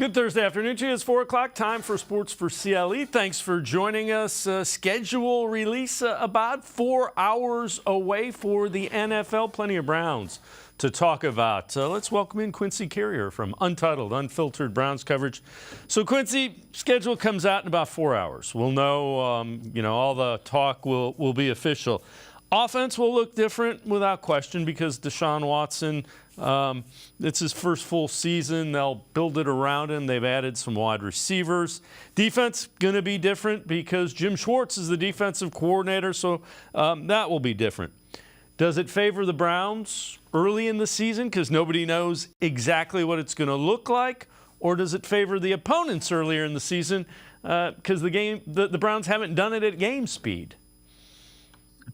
Good Thursday afternoon to you. It's 4 o'clock. Time for Sports4CLE. Thanks for joining us. Schedule release about 4 hours away for the NFL. Plenty of Browns to talk about. Let's welcome in Quincy Carrier from Untitled, Unfiltered Browns coverage. So, Quincy, schedule comes out in about 4 hours. We'll know, all the talk will be official. Offense will look different without question because Deshaun Watson, it's his first full season. They'll build it around him. They've added some wide receivers. Defense going to be different because Jim Schwartz is the defensive coordinator, so that will be different. Does it favor the Browns early in the season because nobody knows exactly what it's going to look like? Or does it favor the opponents earlier in the season because the Browns haven't done it at game speed?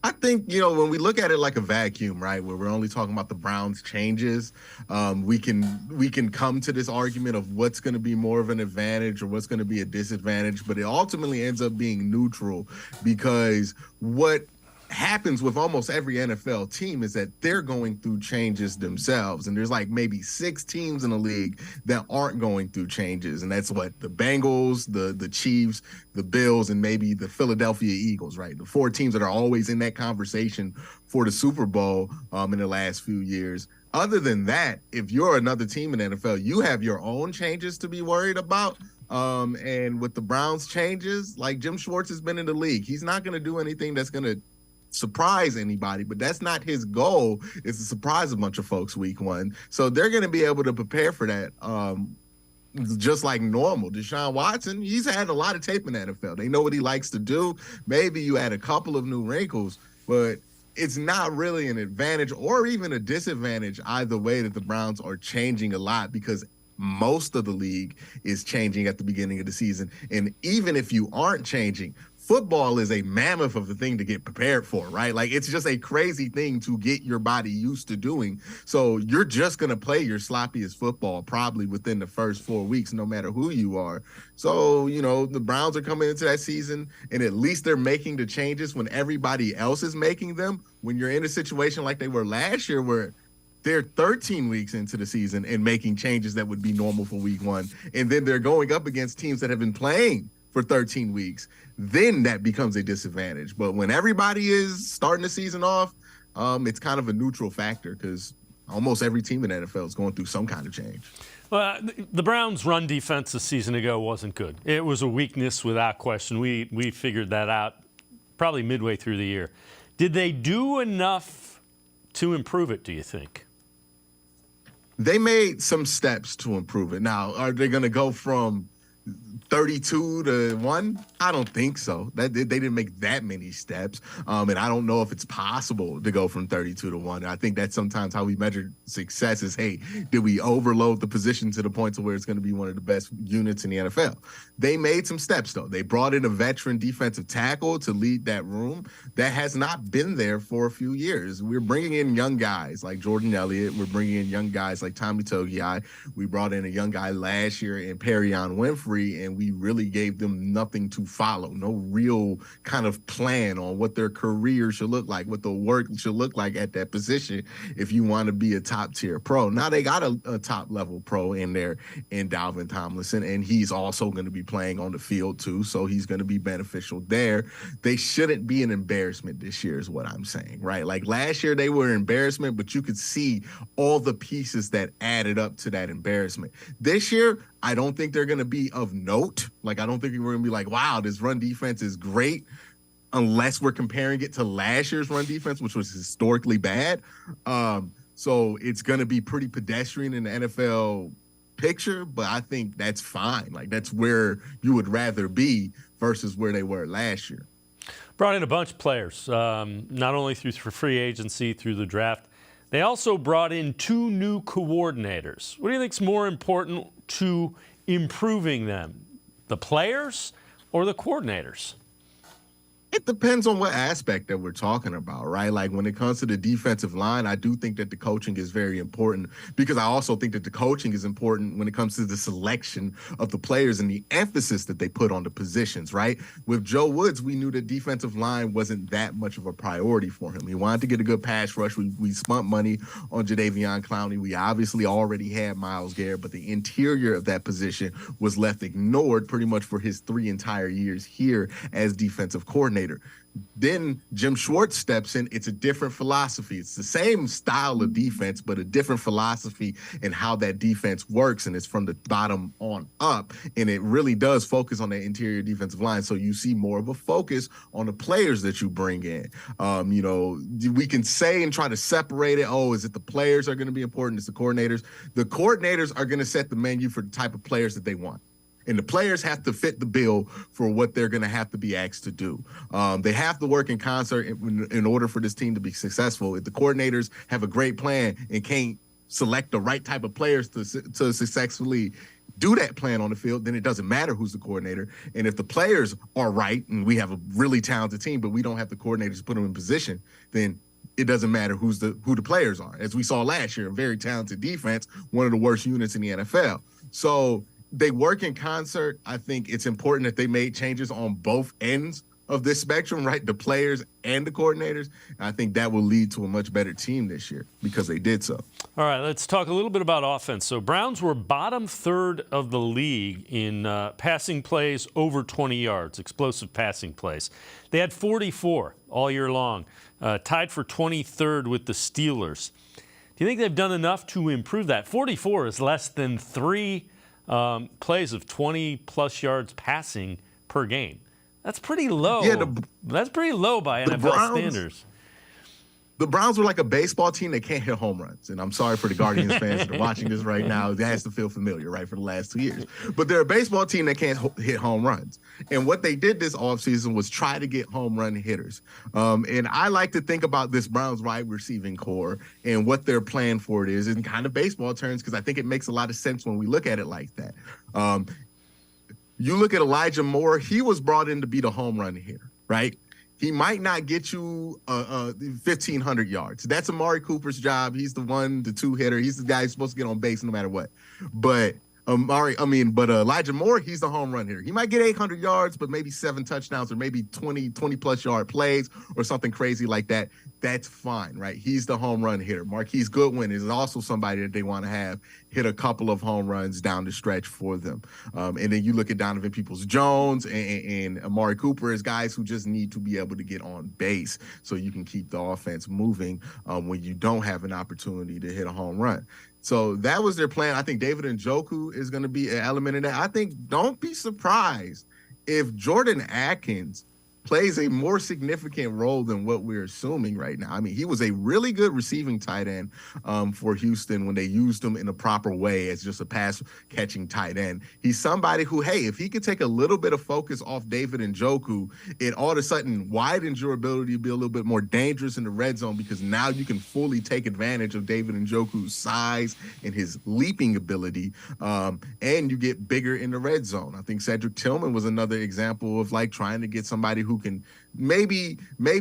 I think, when we look at it like a vacuum, right, where we're only talking about the Browns' changes, we can come to this argument of what's going to be more of an advantage or what's going to be a disadvantage, but it ultimately ends up being neutral because what happens with almost every NFL team is that they're going through changes themselves. And there's like maybe 6 teams in the league that aren't going through changes. And that's what the Bengals, the Chiefs, the Bills, and maybe the Philadelphia Eagles, right? The 4 teams that are always in that conversation for the Super Bowl in the last few years. Other than that, if you're another team in the NFL, you have your own changes to be worried about. And with the Browns changes, like Jim Schwartz has been in the league, he's not going to do anything that's going to surprise anybody, but that's not his goal, is to surprise a bunch of folks week 1. So they're going to be able to prepare for that just like normal. Deshaun Watson, he's had a lot of tape in the NFL. They know what he likes to do. Maybe you add a couple of new wrinkles, but it's not really an advantage or even a disadvantage either way that the Browns are changing a lot because most of the league is changing at the beginning of the season. And even if you aren't changing, football is a mammoth of a thing to get prepared for, right? Like, it's just a crazy thing to get your body used to doing. So you're just going to play your sloppiest football probably within the first 4 weeks, no matter who you are. So, the Browns are coming into that season, and at least they're making the changes when everybody else is making them. When you're in a situation like they were last year where they're 13 weeks into the season and making changes that would be normal for week 1, and then they're going up against teams that have been playing for 13 weeks, then that becomes a disadvantage. But when everybody is starting the season off, it's kind of a neutral factor because almost every team in the NFL is going through some kind of change. Well, the Browns' run defense a season ago wasn't good. It was a weakness without question. We figured that out probably midway through the year. Did they do enough to improve it, do you think? They made some steps to improve it. Now, are they going to go from 32 to 1? I don't think so. They didn't make that many steps. And I don't know if it's possible to go from 32 to 1. I think that's sometimes how we measure success is, hey, did we overload the position to the point to where it's going to be one of the best units in the NFL? They made some steps, though. They brought in a veteran defensive tackle to lead that room that has not been there for a few years. We're bringing in young guys like Jordan Elliott. We're bringing in young guys like Tommy Togiai. We brought in a young guy last year in Perion Winfrey, and we really gave them nothing to follow, no real kind of plan on what their career should look like, what the work should look like at that position if you want to be a top-tier pro. Now they got a top-level pro in there in Dalvin Tomlinson, and he's also going to be playing on the field too, so he's going to be beneficial there. They shouldn't be an embarrassment this year is what I'm saying, right? Like last year they were an embarrassment, but you could see all the pieces that added up to that embarrassment. This year, I don't think they're going to be of note. Like, I don't think we're going to be like, wow, this run defense is great, unless we're comparing it to last year's run defense, which was historically bad. So it's going to be pretty pedestrian in the NFL picture, but I think that's fine. Like, that's where you would rather be versus where they were last year. Brought in a bunch of players, not only through free agency, through the draft. They also brought in 2 new coordinators. What do you think is more important to improving them, the players or the coordinators? It depends on what aspect that we're talking about, right? Like when it comes to the defensive line, I do think that the coaching is very important because I also think that the coaching is important when it comes to the selection of the players and the emphasis that they put on the positions, right? With Joe Woods, we knew the defensive line wasn't that much of a priority for him. He wanted to get a good pass rush. We spent money on Jadeveon Clowney. We obviously already had Myles Garrett, but the interior of that position was left ignored pretty much for his 3 entire years here as defensive coordinator. Then Jim Schwartz steps in. It's a different philosophy. It's the same style of defense, but a different philosophy in how that defense works. And it's from the bottom on up. And it really does focus on the interior defensive line. So you see more of a focus on the players that you bring in. We can say and try to separate it. Oh, is it the players are going to be important? It's the coordinators. The coordinators are going to set the menu for the type of players that they want. And the players have to fit the bill for what they're going to have to be asked to do. They have to work in concert in order for this team to be successful. If the coordinators have a great plan and can't select the right type of players to successfully do that plan on the field, then it doesn't matter who's the coordinator. And if the players are right and we have a really talented team, but we don't have the coordinators to put them in position, then it doesn't matter who the players are. As we saw last year, a very talented defense, one of the worst units in the NFL. So they work in concert. I think it's important that they made changes on both ends of this spectrum, right? The players and the coordinators. And I think that will lead to a much better team this year because they did so. All right, let's talk a little bit about offense. So Browns were bottom third of the league in passing plays over 20 yards, explosive passing plays. They had 44 all year long, tied for 23rd with the Steelers. Do you think they've done enough to improve that? 44 is less than 3 plays of 20-plus yards passing per game. That's pretty low. Yeah, that's pretty low by NFL standards. The Browns were like a baseball team that can't hit home runs. And I'm sorry for the Guardians fans that are watching this right now. It has to feel familiar, right, for the last 2 years. But they're a baseball team that can't hit home runs. And what they did this offseason was try to get home run hitters. And I like to think about this Browns wide receiving core and what their plan for it is in kind of baseball terms, because I think it makes a lot of sense when we look at it like that. You look at Elijah Moore, he was brought in to be the home run hitter, right? He might not get you 1,500 yards. That's Amari Cooper's job. He's the 1-2 hitter. He's the guy who's supposed to get on base no matter what. But Elijah Moore, he's the home run hitter. He might get 800 yards, but maybe 7 touchdowns or maybe 20-plus yard plays or something crazy like that. That's fine, right? He's the home run hitter. Marquise Goodwin is also somebody that they want to have hit a couple of home runs down the stretch for them. And then you look at Donovan Peoples-Jones and Amari Cooper as guys who just need to be able to get on base so you can keep the offense moving when you don't have an opportunity to hit a home run. So that was their plan. I think David Njoku is going to be an element in that. I think don't be surprised if Jordan Atkins plays a more significant role than what we're assuming right now. I mean, he was a really good receiving tight end for Houston when they used him in a proper way as just a pass-catching tight end. He's somebody who, hey, if he could take a little bit of focus off David Njoku, it all of a sudden widens your ability to be a little bit more dangerous in the red zone because now you can fully take advantage of David Njoku's size and his leaping ability, and you get bigger in the red zone. I think Cedric Tillman was another example of like trying to get somebody who can maybe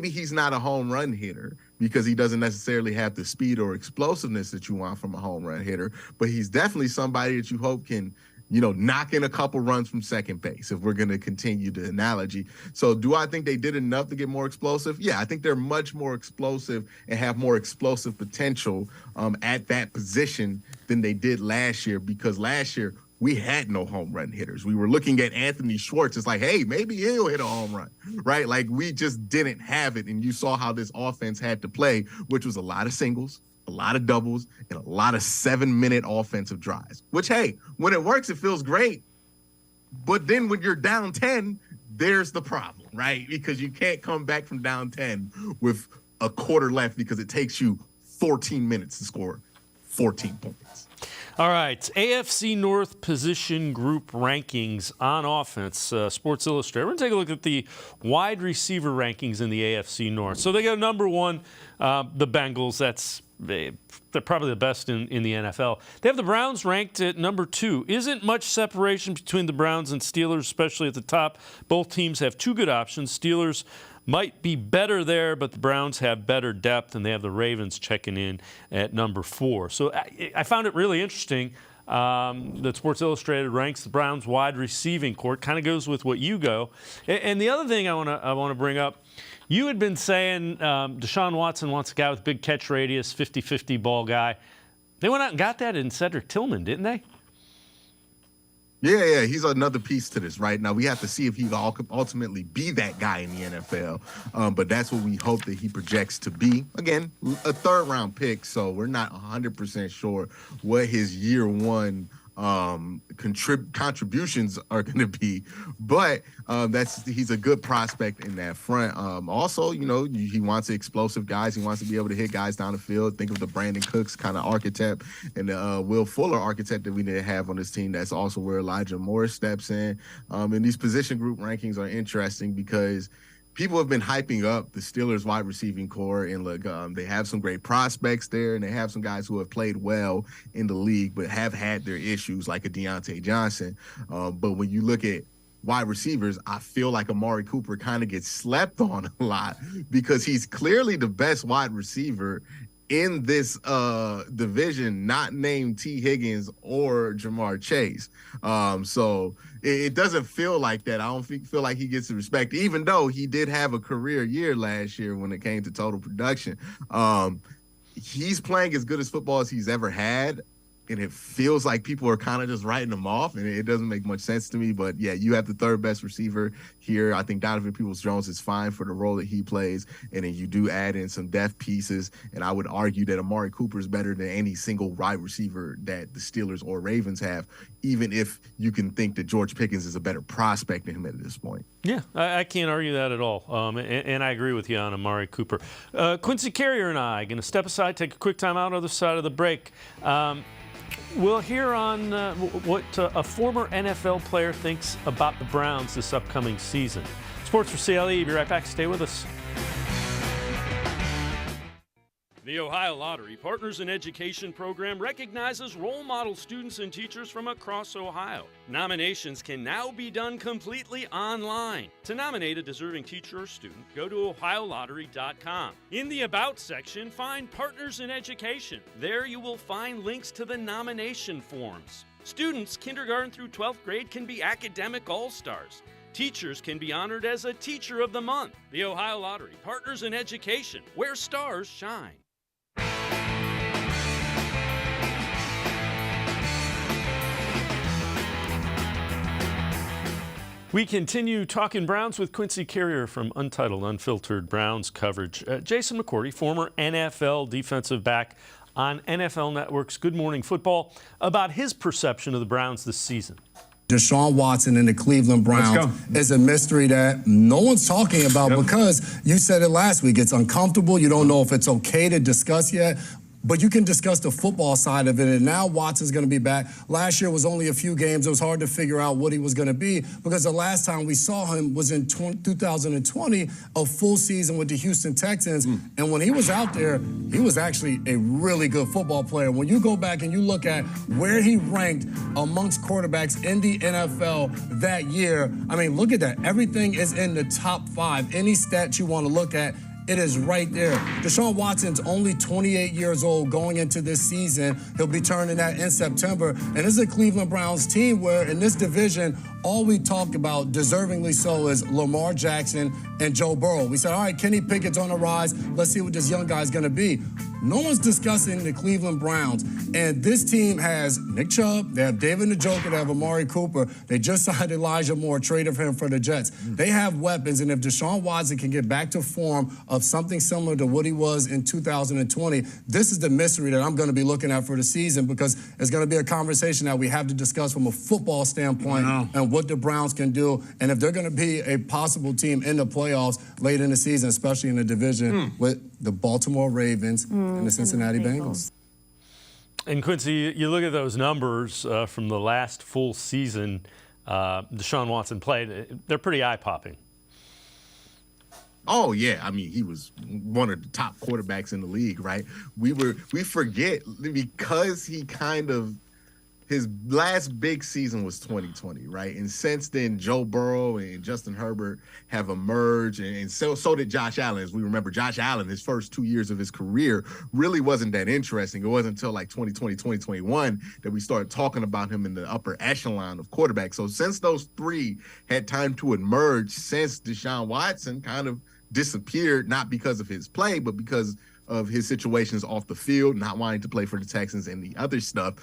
he's not a home run hitter because he doesn't necessarily have the speed or explosiveness that you want from a home run hitter, but he's definitely somebody that you hope can, knock in a couple runs from second base if we're going to continue the analogy. So do I think they did enough to get more explosive? Yeah, I think they're much more explosive and have more explosive potential at that position than they did last year because last year we had no home run hitters. We were looking at Anthony Schwartz. It's like, hey, maybe he'll hit a home run, right? Like we just didn't have it. And you saw how this offense had to play, which was a lot of singles, a lot of doubles, and a lot of 7-minute offensive drives, which, hey, when it works, it feels great. But then when you're down 10, there's the problem, right? Because you can't come back from down 10 with a quarter left because it takes you 14 minutes to score 14 points. All right, AFC North position group rankings on offense, Sports Illustrated. We're going to take a look at the wide receiver rankings in the AFC North. So they got number one, the Bengals. They're probably the best in the NFL. They have the Browns ranked at number 2. Isn't much separation between the Browns and Steelers, especially at the top. Both teams have 2 good options. Steelers might be better there, but the Browns have better depth, and they have the Ravens checking in at number 4. So I found it really interesting that Sports Illustrated ranks the Browns wide receiving corps. Kind of goes with what you go. And the other thing I want to bring up, you had been saying Deshaun Watson wants a guy with big catch radius, 50-50 ball guy. They went out and got that in Cedric Tillman, didn't they? Yeah, he's another piece to this. Right now, we have to see if he will ultimately be that guy in the NFL. But that's what we hope that he projects to be. Again, a third-round pick, so we're not 100% sure what his year one contributions are going to be, but he's a good prospect in that front. Also, he wants explosive guys. He wants to be able to hit guys down the field. Think of the Brandon Cooks kind of archetype and the Will Fuller archetype that we need to have on this team. That's also where Elijah Moore steps in. And these position group rankings are interesting because people have been hyping up the Steelers wide receiving core, and look, they have some great prospects there, and they have some guys who have played well in the league, but have had their issues like a Deontay Johnson. But when you look at wide receivers, I feel like Amari Cooper kind of gets slept on a lot because he's clearly the best wide receiver in this division, not named T. Higgins or Jamar Chase. So it doesn't feel like that. I don't feel like he gets the respect, even though he did have a career year last year when it came to total production. He's playing as good as football as he's ever had. And it feels like people are kind of just writing him off, and it doesn't make much sense to me. But, yeah, you have the third best receiver here. I think Donovan Peoples-Jones is fine for the role that he plays, and then you do add in some depth pieces. And I would argue that Amari Cooper is better than any single wide receiver that the Steelers or Ravens have, even if you can think that George Pickens is a better prospect than him at this point. Yeah, I can't argue that at all. And I agree with you on Amari Cooper. Quincy Carrier and I are going to step aside, take a quick time out, other side of the break. We'll hear on what a former NFL player thinks about the Browns this upcoming season. Sports4CLE, be right back. Stay with us. The Ohio Lottery Partners in Education program recognizes role model students and teachers from across Ohio. Nominations can now be done completely online. To nominate a deserving teacher or student, go to ohiolottery.com. In the About section, find Partners in Education. There you will find links to the nomination forms. Students kindergarten through 12th grade can be academic all-stars. Teachers can be honored as a Teacher of the Month. The Ohio Lottery Partners in Education, where stars shine. We continue talking Browns with Quincy Carrier from Untitled Unfiltered Browns coverage. Jason McCourty, former NFL defensive back on NFL Network's Good Morning Football, about his perception of the Browns this season. Deshaun Watson and the Cleveland Browns is a mystery that no one's talking about because you said it last week. It's uncomfortable. You don't know if it's okay to discuss yet. But you can discuss the football side of it, and now Watson's going to be back. Last year was only a few games. It was hard to figure out what he was going to be because the last time we saw him was in 2020, a full season with the Houston Texans. And when he was out there, he was actually a really good football player. When you go back and you look at where he ranked amongst quarterbacks in the NFL that year, I mean, look at that. Everything is in the top 5. Any stat you want to look at, it is right there. Deshaun Watson's only 28 years old going into this season. He'll be turning that in September. And this is a Cleveland Browns team where in this division, all we talk about, deservingly so, is Lamar Jackson and Joe Burrow. We said, all right, Kenny Pickett's on the rise. Let's see what this young guy's going to be. No one's discussing the Cleveland Browns. And this team has Nick Chubb, they have David Njoku, they have Amari Cooper. They just signed Elijah Moore, traded for him for the Jets. They have weapons, and if Deshaun Watson can get back to form of something similar to what he was in 2020, this is the mystery that I'm going to be looking at for the season because it's going to be a conversation that we have to discuss from a football standpoint and what the Browns can do, and if they're going to be a possible team in the playoffs late in the season, especially in the division with the Baltimore Ravens and the Cincinnati Bengals. And Quincy, you look at those numbers from the last full season Deshaun Watson played, they're pretty eye-popping. Oh, yeah. I mean, he was one of the top quarterbacks in the league, right? We forget because he kind of his last big season was 2020, right? And since then, Joe Burrow and Justin Herbert have emerged, and so did Josh Allen. As we remember, Josh Allen, his first 2 years of his career really wasn't that interesting. It wasn't until like 2020, 2021 that we started talking about him in the upper echelon of quarterbacks. So since those three had time to emerge, since Deshaun Watson kind of disappeared, not because of his play, but because of his situations off the field, not wanting to play for the Texans and the other stuff,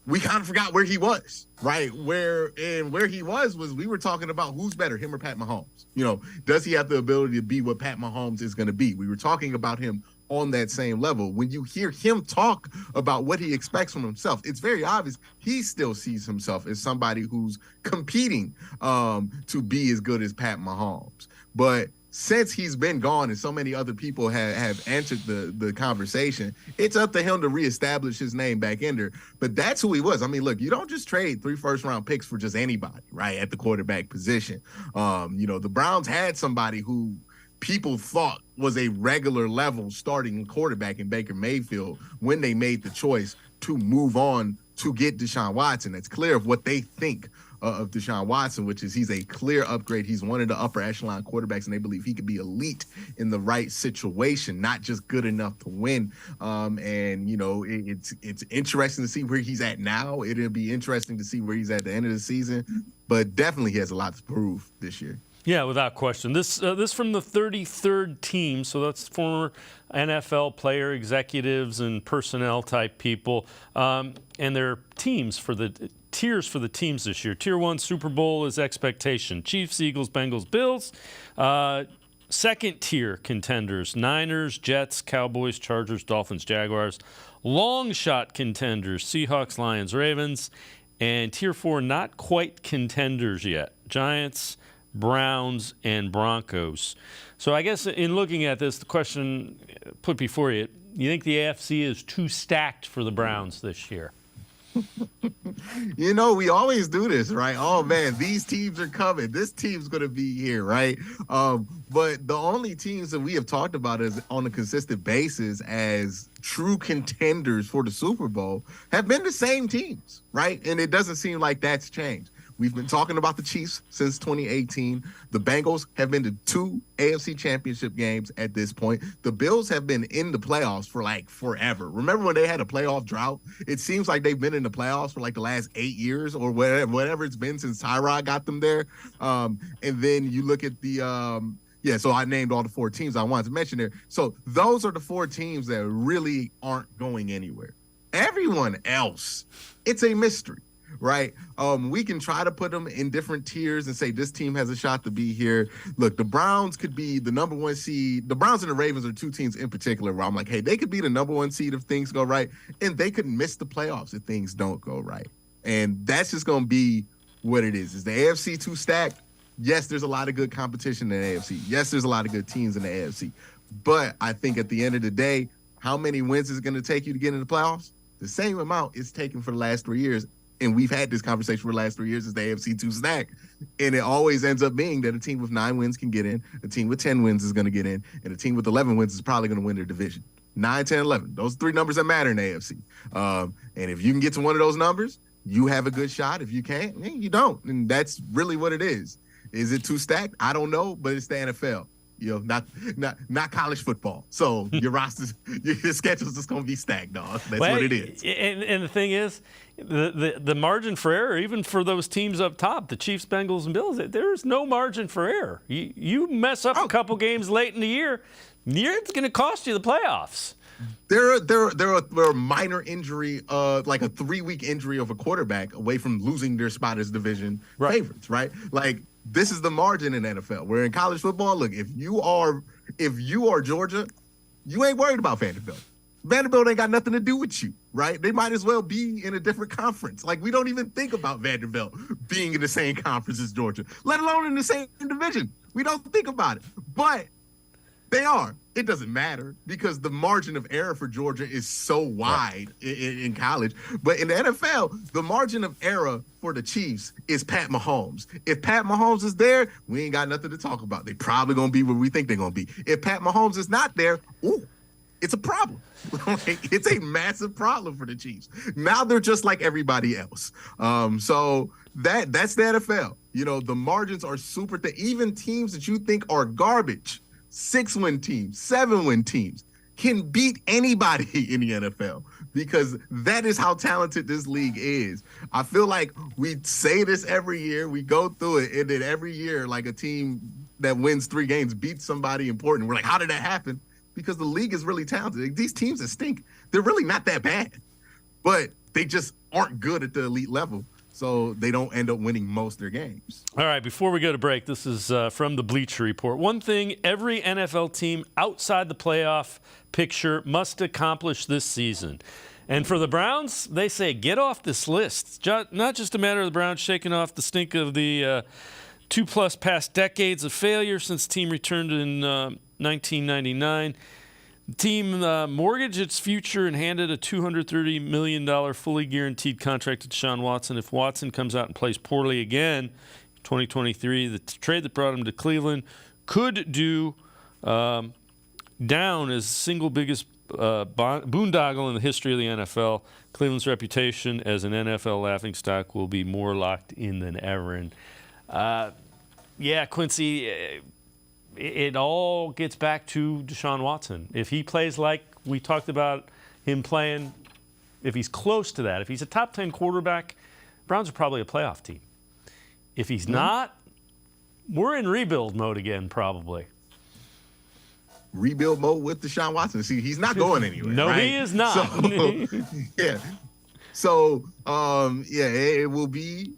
we kind of forgot where he was, right? Where he was we were talking about who's better, him or Pat Mahomes. You know, does he have the ability to be what Pat Mahomes is going to be? We were talking about him on that same level. When you hear him talk about what he expects from himself, it's very obvious he still sees himself as somebody who's competing to be as good as Pat Mahomes. But since he's been gone and so many other people have answered the conversation, it's up to him to reestablish his name back in there. But that's who he was. I mean, look, you don't just trade 3 first-round picks for just anybody, right, at the quarterback position. You know, the Browns had somebody who people thought was a regular level starting quarterback in Baker Mayfield when they made the choice to move on to get Deshaun Watson. It's clear of what they think of Deshaun Watson, which is he's a clear upgrade. He's one of the upper echelon quarterbacks, and they believe he could be elite in the right situation, not just good enough to win. And, you know, it's interesting to see where he's at now. It'll be interesting to see where he's at the end of the season, but definitely he has a lot to prove this year. Yeah, without question. This from the 33rd team, so that's former NFL player, executives, and personnel type people, and their teams for the tiers for the teams this year. Tier 1 Super Bowl is expectation. Chiefs, Eagles, Bengals, Bills. Second tier contenders: Niners, Jets, Cowboys, Chargers, Dolphins, Jaguars. Long shot contenders: Seahawks, Lions, Ravens. And Tier 4 not quite contenders yet: Giants, Browns, and Broncos. So I guess in looking at this, the question put before you think the AFC is too stacked for the Browns this year? You know, we always do this, right? Oh, man, these teams are coming. This team's going to be here, right? But the only teams that we have talked about as on a consistent basis as true contenders for the Super Bowl have been the same teams, right? And it doesn't seem like that's changed. We've been talking about the Chiefs since 2018. The Bengals have been to 2 AFC championship games at this point. The Bills have been in the playoffs for like forever. Remember when they had a playoff drought? It seems like they've been in the playoffs for like the last 8 years or whatever it's been since Tyrod got them there. And then you look at the so I named all the 4 teams I wanted to mention there. So those are the 4 teams that really aren't going anywhere. Everyone else, it's a mystery. Right. We can try to put them in different tiers and say this team has a shot to be here. Look, the Browns could be the number 1 seed. The Browns and the Ravens are 2 teams in particular where I'm like, hey, they could be the number 1 seed if things go right. And they could miss the playoffs if things don't go right. And that's just going to be what it is. Is the AFC too stacked? Yes, there's a lot of good competition in the AFC. Yes, there's a lot of good teams in the AFC. But I think at the end of the day, how many wins is it going to take you to get into the playoffs? The same amount it's taken for the last 3 years. And we've had this conversation for the last 3 years, is the AFC too stacked. And it always ends up being that a team with 9 wins can get in, a team with 10 wins is going to get in, and a team with 11 wins is probably going to win their division. 9, 10, 11. Those 3 numbers that matter in the AFC. And if you can get to one of those numbers, you have a good shot. If you can't, you don't. And that's really what it is. Is it too stacked? I don't know, but it's the NFL. You know, not college football. So your rosters, your schedule's just gonna be stacked, dog. That's what it is. And the thing is, the margin for error, even for those teams up top, the Chiefs, Bengals, and Bills, there's no margin for error. You mess up a couple games late in the year, it's going to cost you the playoffs. There are minor injury, like a 3-week injury of a quarterback away from losing their spot as division favorites, right? Like, this is the margin in NFL. Where in college football, look, if you are Georgia, you ain't worried about Vanderbilt. Vanderbilt ain't got nothing to do with you, right? They might as well be in a different conference. Like, we don't even think about Vanderbilt being in the same conference as Georgia, let alone in the same division. We don't think about it, but they are. It doesn't matter because the margin of error for Georgia is so wide in college. But in the NFL, the margin of error for the Chiefs is Pat Mahomes. If Pat Mahomes is there, we ain't got nothing to talk about. They probably going to be where we think they're going to be. If Pat Mahomes is not there, it's a problem. Like, it's a massive problem for the Chiefs. Now they're just like everybody else. So that's the NFL. You know, the margins are super thin. Even teams that you think are garbage, 6-win teams, 7-win teams, can beat anybody in the NFL because that is how talented this league is. I feel like we say this every year, we go through it, and then every year, like a team that wins 3 games beats somebody important. We're like, how did that happen? Because the league is really talented. Like, these teams that stink, they're really not that bad, but they just aren't good at the elite level. So they don't end up winning most of their games. All right, before we go to break, this is from the Bleacher Report. One thing every NFL team outside the playoff picture must accomplish this season. And for the Browns, they say get off this list. It's not just a matter of the Browns shaking off the stink of the 2+ past decades of failure since the team returned in 1999. The team mortgaged its future and handed a $230 million fully guaranteed contract to Deshaun Watson. If Watson comes out and plays poorly again in 2023, the trade that brought him to Cleveland could do down as the single biggest boondoggle in the history of the NFL. Cleveland's reputation as an NFL laughingstock will be more locked in than ever. And yeah, Quincy, it all gets back to Deshaun Watson. If he plays like we talked about him playing, if he's close to that, if he's a top 10 quarterback, Browns are probably a playoff team. If he's not, we're in rebuild mode again, probably. Rebuild mode with Deshaun Watson. See, he's not going anywhere. No, right? he is not. So, yeah. So, it will be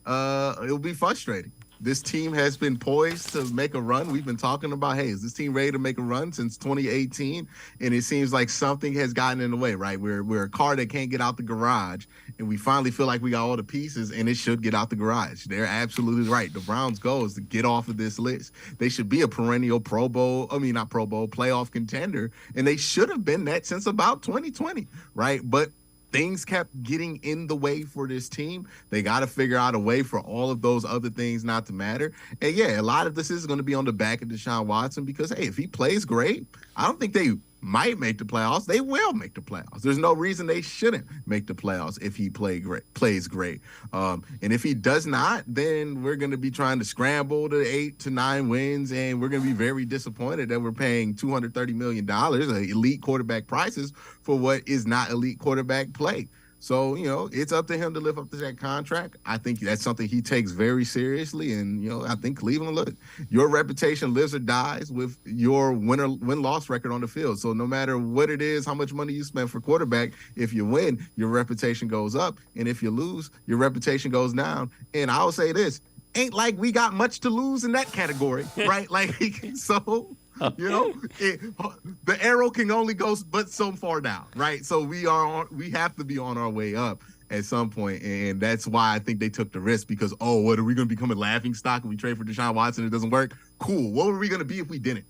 frustrating. This team has been poised to make a run. We've been talking about, hey, is this team ready to make a run since 2018? And it seems like something has gotten in the way, right? We're a car that can't get out the garage, and we finally feel like we got all the pieces, and it should get out the garage. They're absolutely right. The Browns' goal is to get off of this list. They should be a perennial playoff contender, and they should have been that since about 2020, right? But things kept getting in the way for this team. They got to figure out a way for all of those other things not to matter. And yeah, a lot of this is going to be on the back of Deshaun Watson because, hey, if he plays great, I don't think they might make the playoffs. They will make the playoffs. There's no reason they shouldn't make the playoffs if he plays great. And if he does not, then we're going to be trying to scramble to 8 to 9 wins, and we're going to be very disappointed that we're paying $230 million, elite quarterback prices, for what is not elite quarterback play. So, it's up to him to live up to that contract. I think that's something he takes very seriously. And, I think Cleveland, look, your reputation lives or dies with your win-loss record on the field. So no matter what it is, how much money you spend for quarterback, if you win, your reputation goes up. And if you lose, your reputation goes down. And I'll say this, ain't like we got much to lose in that category, right? Like, so... the arrow can only go but so far down, right? So we have to be on our way up at some point, and that's why I think they took the risk because, what are we going to become a laughing stock if we trade for Deshaun Watson? It doesn't work. Cool. What were we going to be if we didn't?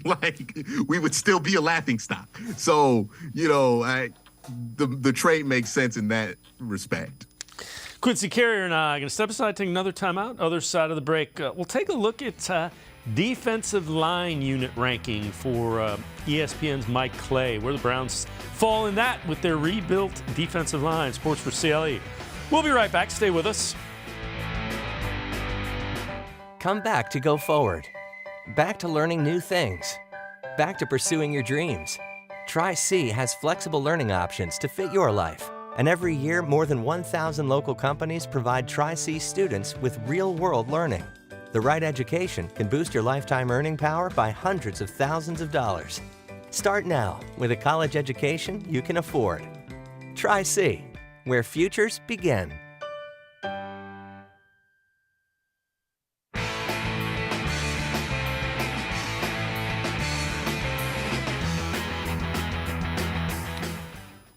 Like, we would still be a laughing stock. So, the trade makes sense in that respect. Quincy Carrier and I are going to step aside, take another timeout. Other side of the break, we'll take a look at defensive line unit ranking for ESPN's Mike Clay, where the Browns fall in that with their rebuilt defensive line. Sports4CLE. We'll be right back. Stay with us. Come back to go forward. Back to learning new things. Back to pursuing your dreams. Tri-C has flexible learning options to fit your life. And every year, more than 1,000 local companies provide Tri-C students with real-world learning. The right education can boost your lifetime earning power by hundreds of thousands of dollars. Start now with a college education you can afford. Tri-C, where futures begin.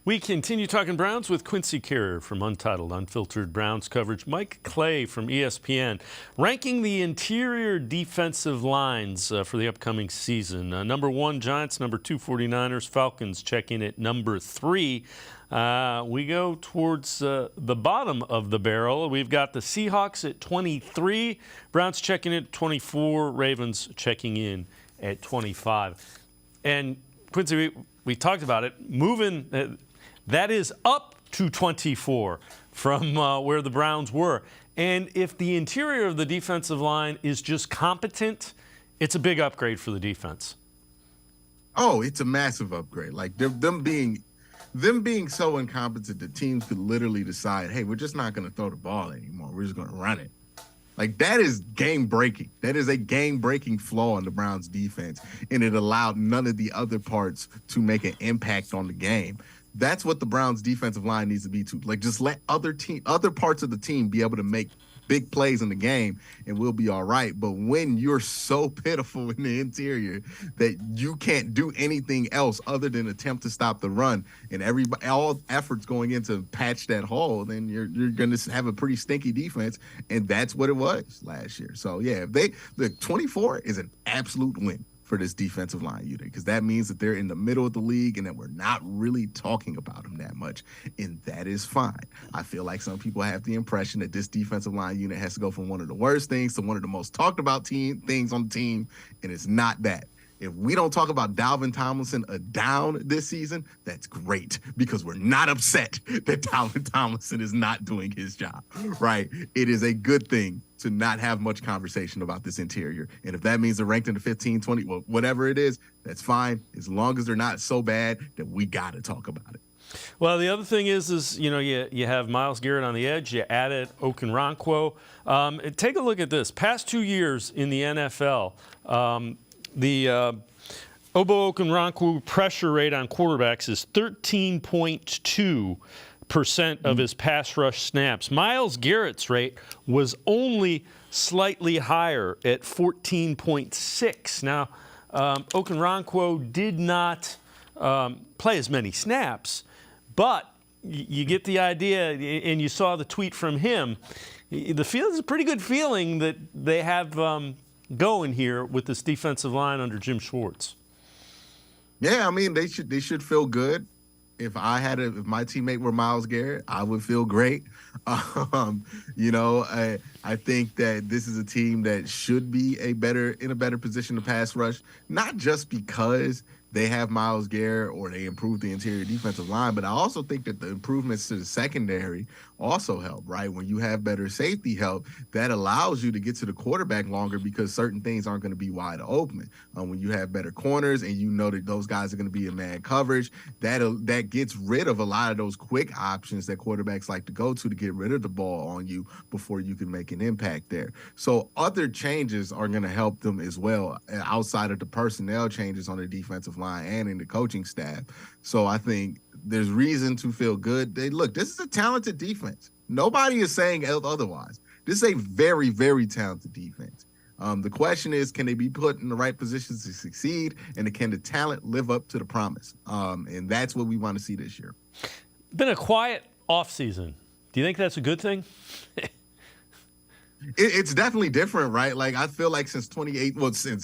We continue talking Browns with Quincy Carrier from Untitled Unfiltered Browns coverage. Mike Clay from ESPN ranking the interior defensive lines for the upcoming season. Number 1, Giants. Number 2, 49ers. Falcons check in at number 3. We go towards the bottom of the barrel. We've got the Seahawks at 23. Browns checking in at 24. Ravens checking in at 25. And Quincy, we talked about it, moving, that is up to 24 from where the Browns were. And if the interior of the defensive line is just competent, it's a big upgrade for the defense. Oh, it's a massive upgrade. Like them being so incompetent that teams could literally decide, hey, we're just not going to throw the ball anymore. We're just going to run it. Like, that is game-breaking. That is a game-breaking flaw in the Browns' defense, and it allowed none of the other parts to make an impact on the game. That's what the Browns' defensive line needs to be too. Like, just let other parts of the team be able to make big plays in the game, and we'll be all right. But when you're so pitiful in the interior that you can't do anything else other than attempt to stop the run, and all efforts going into patch that hole, then you're going to have a pretty stinky defense, and that's what it was last year. So yeah, the 24 is an absolute win for this defensive line unit, because that means that they're in the middle of the league and that we're not really talking about them that much, and that is fine. I feel like some people have the impression that this defensive line unit has to go from one of the worst things to one of the most talked about things on the team, and it's not that. If we don't talk about Dalvin Tomlinson a down this season, that's great, because we're not upset that Dalvin Tomlinson is not doing his job, right? It is a good thing to not have much conversation about this interior. And if that means they're ranked in the 15, 20, well, whatever it is, that's fine, as long as they're not so bad that we got to talk about it. Well, the other thing is you have Myles Garrett on the edge. You added Okoronkwo. Take a look at this. Past 2 years in the NFL, the Obo Okoronkwo pressure rate on quarterbacks is 13.2% of his pass rush snaps. Myles Garrett's rate was only slightly higher at 14.6. Now, Okoronkwo did not play as many snaps, but you get the idea, and you saw the tweet from him. The feeling is a pretty good feeling that they have going here with this defensive line under Jim Schwartz. Yeah, I mean, they should feel good. If if my teammate were Myles Garrett, I would feel great. I think that this is a team that should be in a better position to pass rush, not just because they have Myles Garrett or they improved the interior defensive line, but I also think that the improvements to the secondary also help, right? When you have better safety help, that allows you to get to the quarterback longer because certain things aren't going to be wide open. When you have better corners and you know that those guys are going to be in man coverage, that gets rid of a lot of those quick options that quarterbacks like to go to get rid of the ball on you before you can make an impact there. So other changes are going to help them as well, outside of the personnel changes on the defensive line and in the coaching staff. So I think there's reason to feel good. Look, this is a talented defense. Nobody is saying otherwise. This is a very, very talented defense. The question is, can they be put in the right positions to succeed, and can the talent live up to the promise? And that's what we want to see this year. Been a quiet offseason. Do you think that's a good thing? It's definitely different, right? Like, I feel like since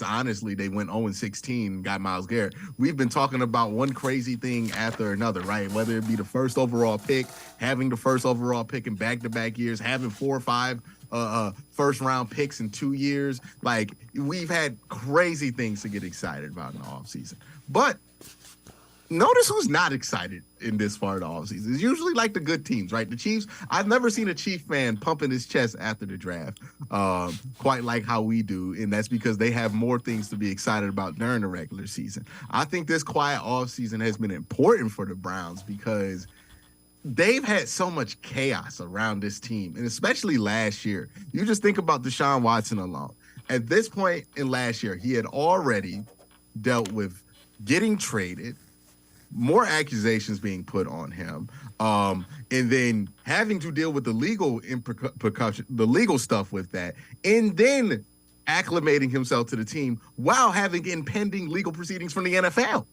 honestly they went 0-16 and got Myles Garrett, we've been talking about one crazy thing after another, right? Whether it be the first overall pick, having the first overall pick in back-to-back years, having 4 or 5 first-round picks in 2 years. Like, we've had crazy things to get excited about in the offseason. But notice who's not excited in this part of the offseason. It's usually like the good teams, right? The Chiefs, I've never seen a Chief fan pumping his chest after the draft quite like how we do, and that's because they have more things to be excited about during the regular season. I think this quiet offseason has been important for the Browns because they've had so much chaos around this team, and especially last year. You just think about Deshaun Watson alone. At this point in last year, he had already dealt with getting traded, more accusations being put on him, and then having to deal with the legal stuff with that, and then acclimating himself to the team while having impending legal proceedings from the NFL.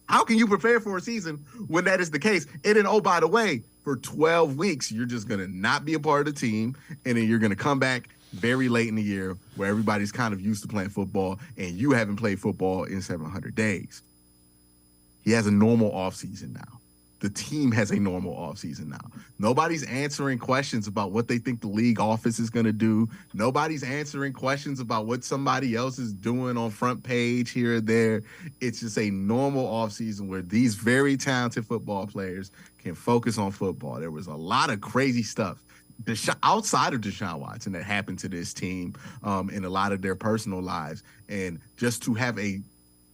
How can you prepare for a season when that is the case? And then, oh, by the way, for 12 weeks, you're just going to not be a part of the team, and then you're going to come back very late in the year where everybody's kind of used to playing football, and you haven't played football in 700 days. He has a normal offseason now. the team has a normal offseason now. Nobody's answering questions about what they think the league office is going to do. Nobody's answering questions about what somebody else is doing on front page here or there. It's just a normal offseason where these very talented football players can focus on football. There was a lot of crazy stuff outside of Deshaun Watson that happened to this team in a lot of their personal lives. And just to have a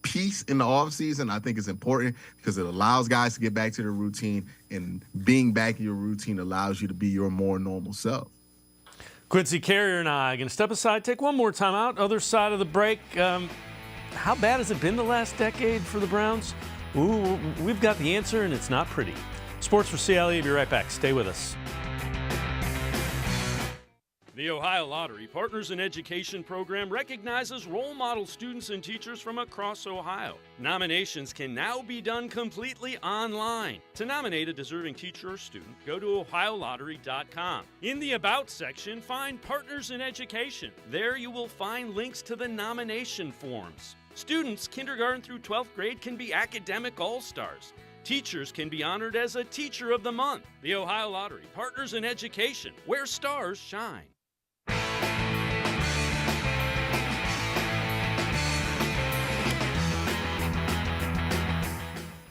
peace in the offseason, I think is important because it allows guys to get back to their routine, and being back in your routine allows you to be your more normal self. Quincy Carrier and I are going to step aside, take one more time out. Other side of the break. How bad has it been the last decade for the Browns? Ooh, we've got the answer, and it's not pretty. Sports for CLE. Be right back. Stay with us. The Ohio Lottery Partners in Education program recognizes role model students and teachers from across Ohio. Nominations can now be done completely online. To nominate a deserving teacher or student, go to ohiolottery.com. In the About section, find Partners in Education. There you will find links to the nomination forms. Students kindergarten through 12th grade can be academic all-stars. Teachers can be honored as a Teacher of the Month. The Ohio Lottery Partners in Education, where stars shine.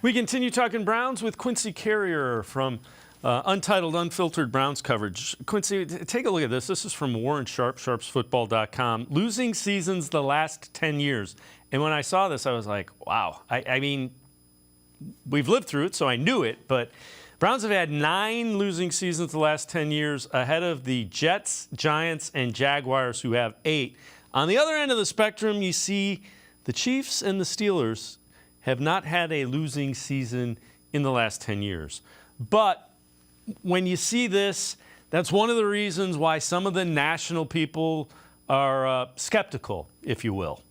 We continue talking Browns with Quincy Carrier from Untitled Unfiltered Browns coverage. Quincy, take a look at this. This is from Warren Sharp, sharpsfootball.com. Losing seasons the last 10 years. And when I saw this, I was like, wow. I mean, we've lived through it, so I knew it. But Browns have had 9 losing seasons the last 10 years, ahead of the Jets, Giants, and Jaguars, who have 8. On the other end of the spectrum, you see the Chiefs and the Steelers have not had a losing season in the last 10 years. But when you see this, that's one of the reasons why some of the national people are skeptical, if you will.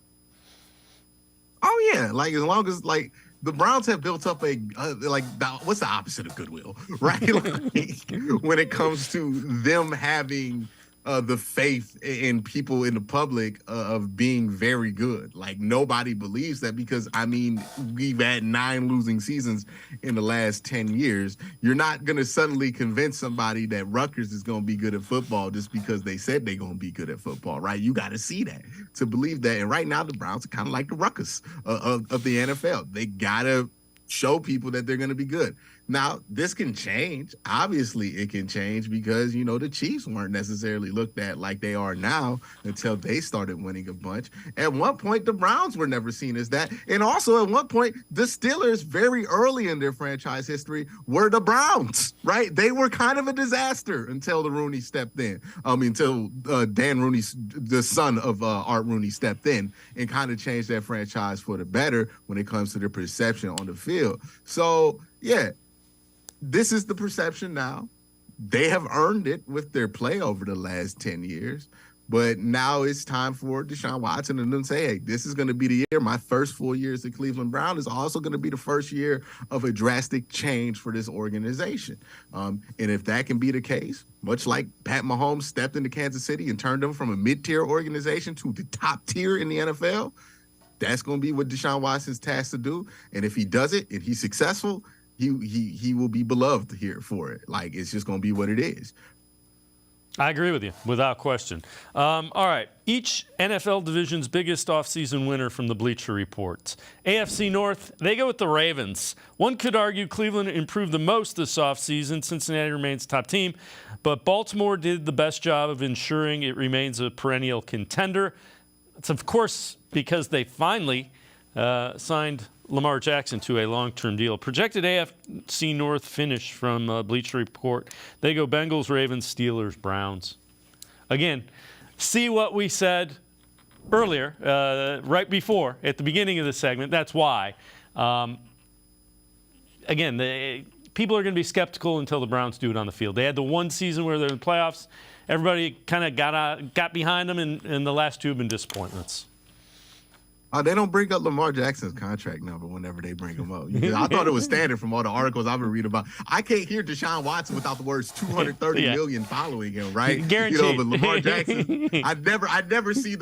Oh, yeah. Like, as long as, like, the Browns have built up what's the opposite of goodwill, right? Like, when it comes to them having the faith in people in the public of being very good. Like, nobody believes that because, I mean, we've had 9 losing seasons in the last 10 years. You're not going to suddenly convince somebody that Rutgers is going to be good at football just because they said they're going to be good at football, right? You got to see that to believe that. And right now, the Browns are kind of like the Rutgers of the NFL. They got to show people that they're going to be good. Now, this can change. Obviously, it can change because, you know, the Chiefs weren't necessarily looked at like they are now until they started winning a bunch. At one point, the Browns were never seen as that. And also, at one point, the Steelers, very early in their franchise history, were the Browns, right? They were kind of a disaster until the Rooney stepped in. Until Dan Rooney, the son of Art Rooney, stepped in and kind of changed that franchise for the better when it comes to their perception on the field. So, yeah. This is the perception now. They have earned it with their play over the last 10 years. But now it's time for Deshaun Watson and them to say, hey, this is going to be the year. My first full year as a Cleveland Brown is also going to be the first year of a drastic change for this organization. And if that can be the case, much like Pat Mahomes stepped into Kansas City and turned them from a mid-tier organization to the top tier in the NFL, that's going to be what Deshaun Watson's tasked to do. And if he does it and he's successful, he will be beloved here for it. Like, it's just going to be what it is. I agree with you, without question. All right, each NFL division's biggest offseason winner from the Bleacher Report. AFC North, they go with the Ravens. One could argue Cleveland improved the most this offseason. Cincinnati remains top team, but Baltimore did the best job of ensuring it remains a perennial contender. It's, of course, because they finally signed Lamar Jackson to a long-term deal. Projected AFC North finish from Bleacher Report. They go Bengals, Ravens, Steelers, Browns. Again, see what we said earlier, right before, at the beginning of the segment. That's why. Again, people are going to be skeptical until the Browns do it on the field. They had the one season where they're in the playoffs. Everybody kind of got behind them, and the last 2 have been disappointments. They don't bring up Lamar Jackson's contract number whenever they bring him up. I thought it was standard from all the articles I've been reading about. I can't hear Deshaun Watson without the words 230 million following him, right? Guaranteed. But Lamar Jackson, I never see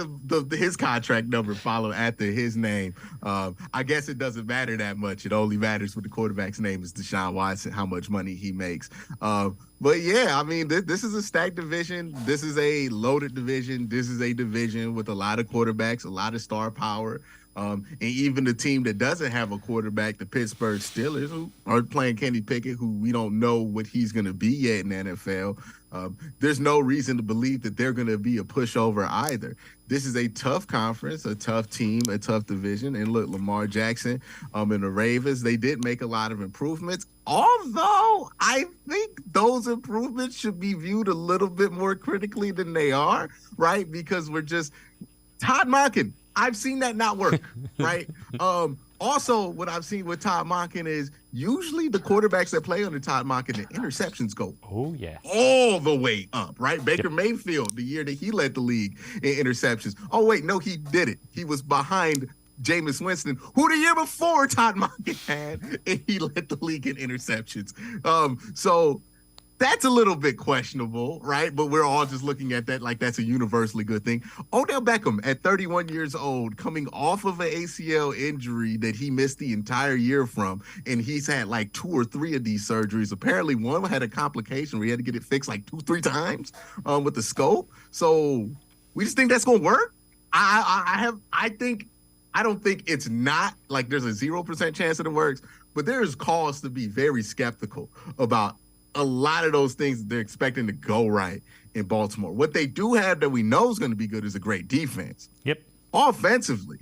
his contract number follow after his name. I guess it doesn't matter that much. It only matters when the quarterback's name is Deshaun Watson, how much money he makes. But yeah, I mean, this is a stacked division. This is a loaded division. This is a division with a lot of quarterbacks, a lot of star power. And even the team that doesn't have a quarterback, the Pittsburgh Steelers, who are playing Kenny Pickett, who we don't know what he's going to be yet in the NFL. There's no reason to believe that they're going to be a pushover either. This is a tough conference, a tough team, a tough division. And look, Lamar Jackson and the Ravens, they did make a lot of improvements. Although I think those improvements should be viewed a little bit more critically than they are, right? Because we're just Todd Monken. I've seen that not work, right? Also, what I've seen with Todd Monken is usually the quarterbacks that play under Todd Monken, the interceptions go all the way up, right? Baker Mayfield, the year that he led the league in interceptions. Oh, wait, no, he didn't. He was behind Jameis Winston, who the year before Todd Monken had, and he led the league in interceptions. So that's a little bit questionable, right? But we're all just looking at that like that's a universally good thing. Odell Beckham, at 31 years old, coming off of an ACL injury that he missed the entire year from, and he's had like 2 or 3 of these surgeries. Apparently, one had a complication where he had to get it fixed like 2-3 times with the scope. So we just think that's going to work. I don't think it's not like there's a 0% chance that it works, but there is cause to be very skeptical about a lot of those things that they're expecting to go right in Baltimore. What they do have that we know is going to be good is a great defense. Yep. Offensively,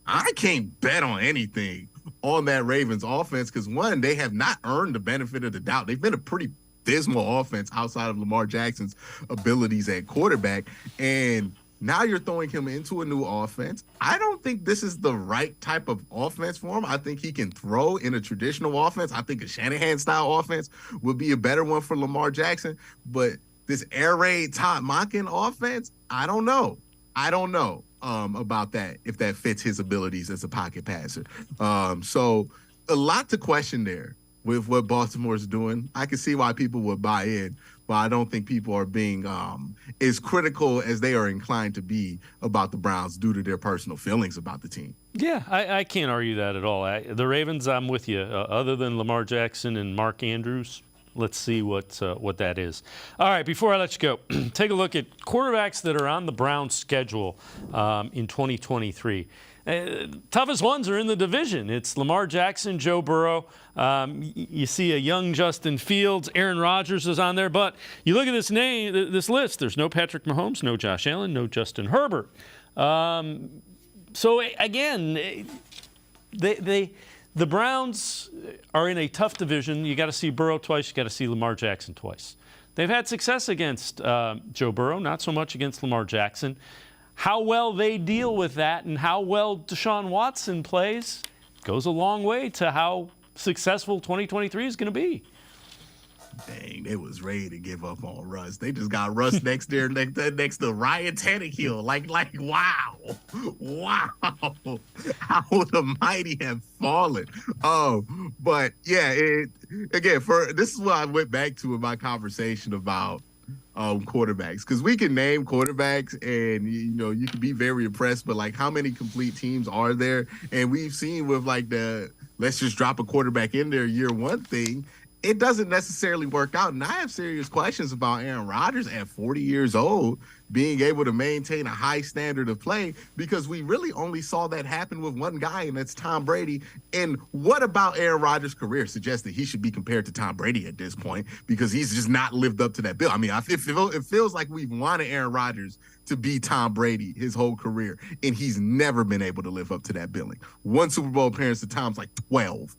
I can't bet on anything on that Ravens offense because, one, they have not earned the benefit of the doubt. They've been a pretty dismal offense outside of Lamar Jackson's abilities at quarterback, and now you're throwing him into a new offense. I don't think this is the right type of offense for him. I think he can throw in a traditional offense. I think a Shanahan-style offense would be a better one for Lamar Jackson. But this air raid Todd Monken offense, I don't know about that, if that fits his abilities as a pocket passer. So a lot to question there with what Baltimore's doing. I can see why people would buy in, but I don't think people are being as critical as they are inclined to be about the Browns due to their personal feelings about the team. Yeah, I can't argue that at all. The Ravens, I'm with you. Other than Lamar Jackson and Mark Andrews, let's see what that is. All right, before I let you go, take a look at quarterbacks that are on the Browns' schedule in 2023. Toughest ones are in the division. It's Lamar Jackson, Joe Burrow. You see a young Justin Fields. Aaron Rodgers is on there. But you look at this list. There's no Patrick Mahomes, no Josh Allen, no Justin Herbert. So, again, the Browns are in a tough division. You got to see Burrow twice. You got to see Lamar Jackson twice. They've had success against Joe Burrow, not so much against Lamar Jackson. How well they deal with that and how well Deshaun Watson plays goes a long way to how successful 2023 is going to be. Dang, they was ready to give up on Russ. They just got Russ next to Ryan Tannehill. Like, wow. How the mighty have fallen. But yeah, this is what I went back to in my conversation about quarterbacks, because we can name quarterbacks and you can be very impressed, but like how many complete teams are there? And we've seen with like the let's just drop a quarterback in there year one thing, it doesn't necessarily work out. And I have serious questions about Aaron Rodgers at 40 years old being able to maintain a high standard of play, because we really only saw that happen with one guy, and that's Tom Brady. And what about Aaron Rodgers' career suggests that he should be compared to Tom Brady at this point, because he's just not lived up to that bill. I mean, it feels like we've wanted Aaron Rodgers to be Tom Brady his whole career, and he's never been able to live up to that billing. One Super Bowl appearance to Tom's like 12.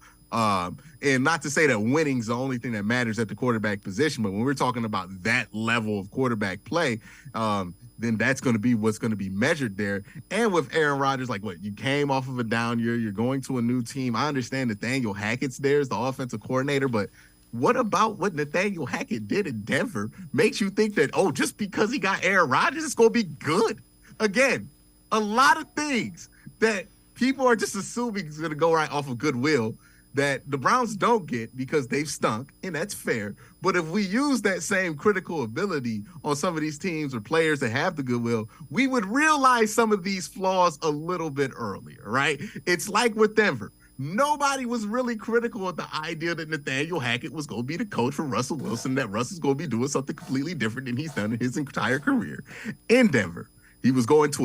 And not to say that winning's the only thing that matters at the quarterback position, but when we're talking about that level of quarterback play, then that's going to be what's going to be measured there. And with Aaron Rodgers, like you came off of a down year, you're going to a new team. I understand Nathaniel Hackett's there as the offensive coordinator, but what about what Nathaniel Hackett did in Denver makes you think that, just because he got Aaron Rodgers, it's going to be good? Again, a lot of things that people are just assuming it's going to go right off of goodwill that the Browns don't get because they've stunk, and that's fair. But if we use that same critical ability on some of these teams or players that have the goodwill, we would realize some of these flaws a little bit earlier, right? It's like with Denver. Nobody was really critical of the idea that Nathaniel Hackett was going to be the coach for Russell Wilson, that Russell's going to be doing something completely different than he's done in his entire career in Denver. He was going to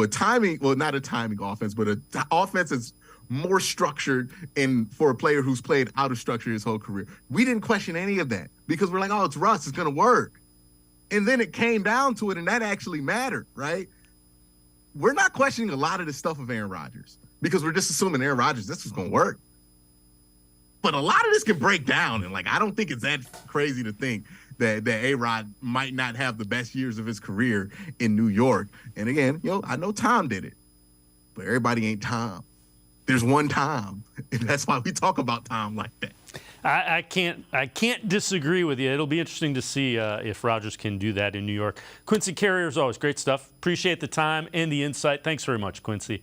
not a timing offense, but an offense that's more structured and for a player who's played out of structure his whole career. We didn't question any of that because we're like, oh, it's Russ, it's going to work. And then it came down to it, and that actually mattered, right? We're not questioning a lot of the stuff of Aaron Rodgers because we're just assuming Aaron Rodgers, this is going to work. But a lot of this can break down, and I don't think it's that crazy to think that A-Rod might not have the best years of his career in New York. And again, I know Tom did it, but everybody ain't Tom. There's one Tom, and that's why we talk about Tom like that. I can't disagree with you. It'll be interesting to see if Rodgers can do that in New York. Quincy Carrier, as always, great stuff. Appreciate the time and the insight. Thanks very much, Quincy.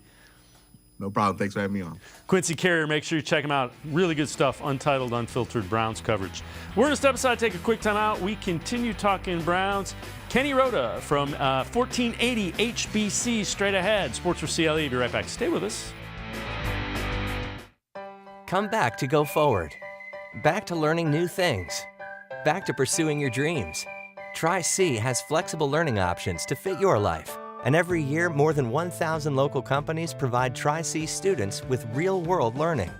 No problem. Thanks for having me on. Quincy Carrier, make sure you check him out. Really good stuff, untitled, unfiltered Browns coverage. We're going to step aside, take a quick time out. We continue talking Browns. Kenny Roda from 1480 HBC straight ahead. Sports4CLE. Be right back. Stay with us. Come back to go forward. Back to learning new things. Back to pursuing your dreams. Tri-C has flexible learning options to fit your life. And every year, more than 1,000 local companies provide Tri-C students with real-world learning.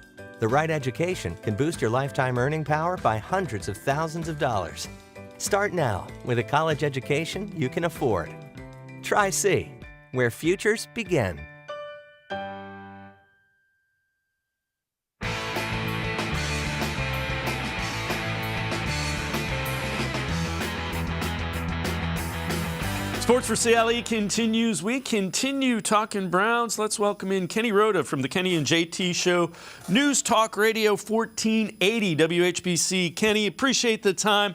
The right education can boost your lifetime earning power by hundreds of thousands of dollars. Start now with a college education you can afford. Tri-C, where futures begin. Sports4CLE continues. We continue talking Browns. Let's welcome in Kenny Roda from the Kenny and JT Show, News Talk Radio 1480 WHBC. Kenny, appreciate the time.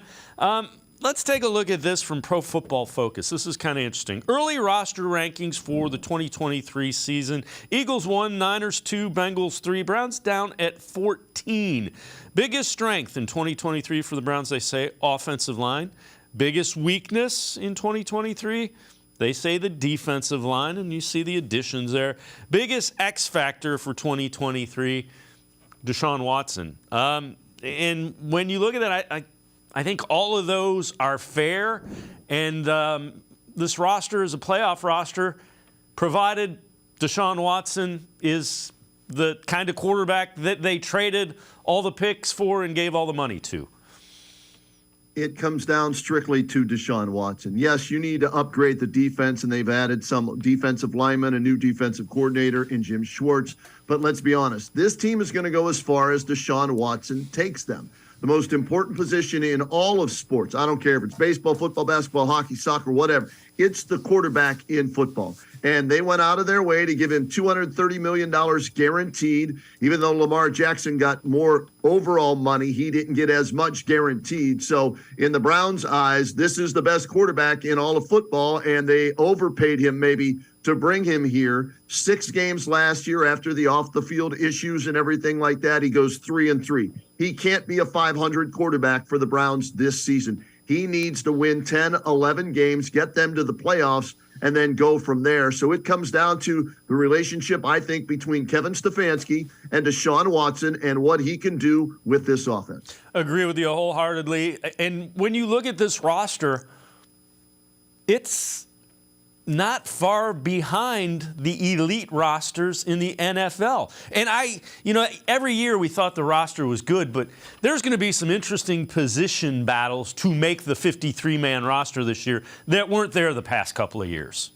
Let's take a look at this from Pro Football Focus. This is kind of interesting. Early roster rankings for the 2023 season. Eagles 1, Niners 2, Bengals 3, Browns down at 14. Biggest strength in 2023 for the Browns, they say, offensive line. Biggest weakness in 2023, they say the defensive line, and you see the additions there. Biggest X factor for 2023, Deshaun Watson. And when you look at that, I think all of those are fair, and this roster is a playoff roster, provided Deshaun Watson is the kind of quarterback that they traded all the picks for and gave all the money to. It comes down strictly to Deshaun Watson. Yes, you need to upgrade the defense, and they've added some defensive linemen, a new defensive coordinator in Jim Schwartz. But let's be honest, this team is going to go as far as Deshaun Watson takes them. The most important position in all of sports, I don't care if it's baseball, football, basketball, hockey, soccer, whatever, it's the quarterback in football. And they went out of their way to give him $230 million guaranteed. Even though Lamar Jackson got more overall money, he didn't get as much guaranteed. So in the Browns' eyes, this is the best quarterback in all of football, and they overpaid him maybe to bring him here. 6 games last year after the off-the-field issues and everything like that, he goes 3-3. He can't be a 500 quarterback for the Browns this season. He needs to win 10, 11 games, get them to the playoffs, and then go from there. So it comes down to the relationship, I think, between Kevin Stefanski and Deshaun Watson and what he can do with this offense. Agree with you wholeheartedly. And when you look at this roster, it's not far behind the elite rosters in the NFL. And every year we thought the roster was good, but there's going to be some interesting position battles to make the 53-man roster this year that weren't there the past couple of years.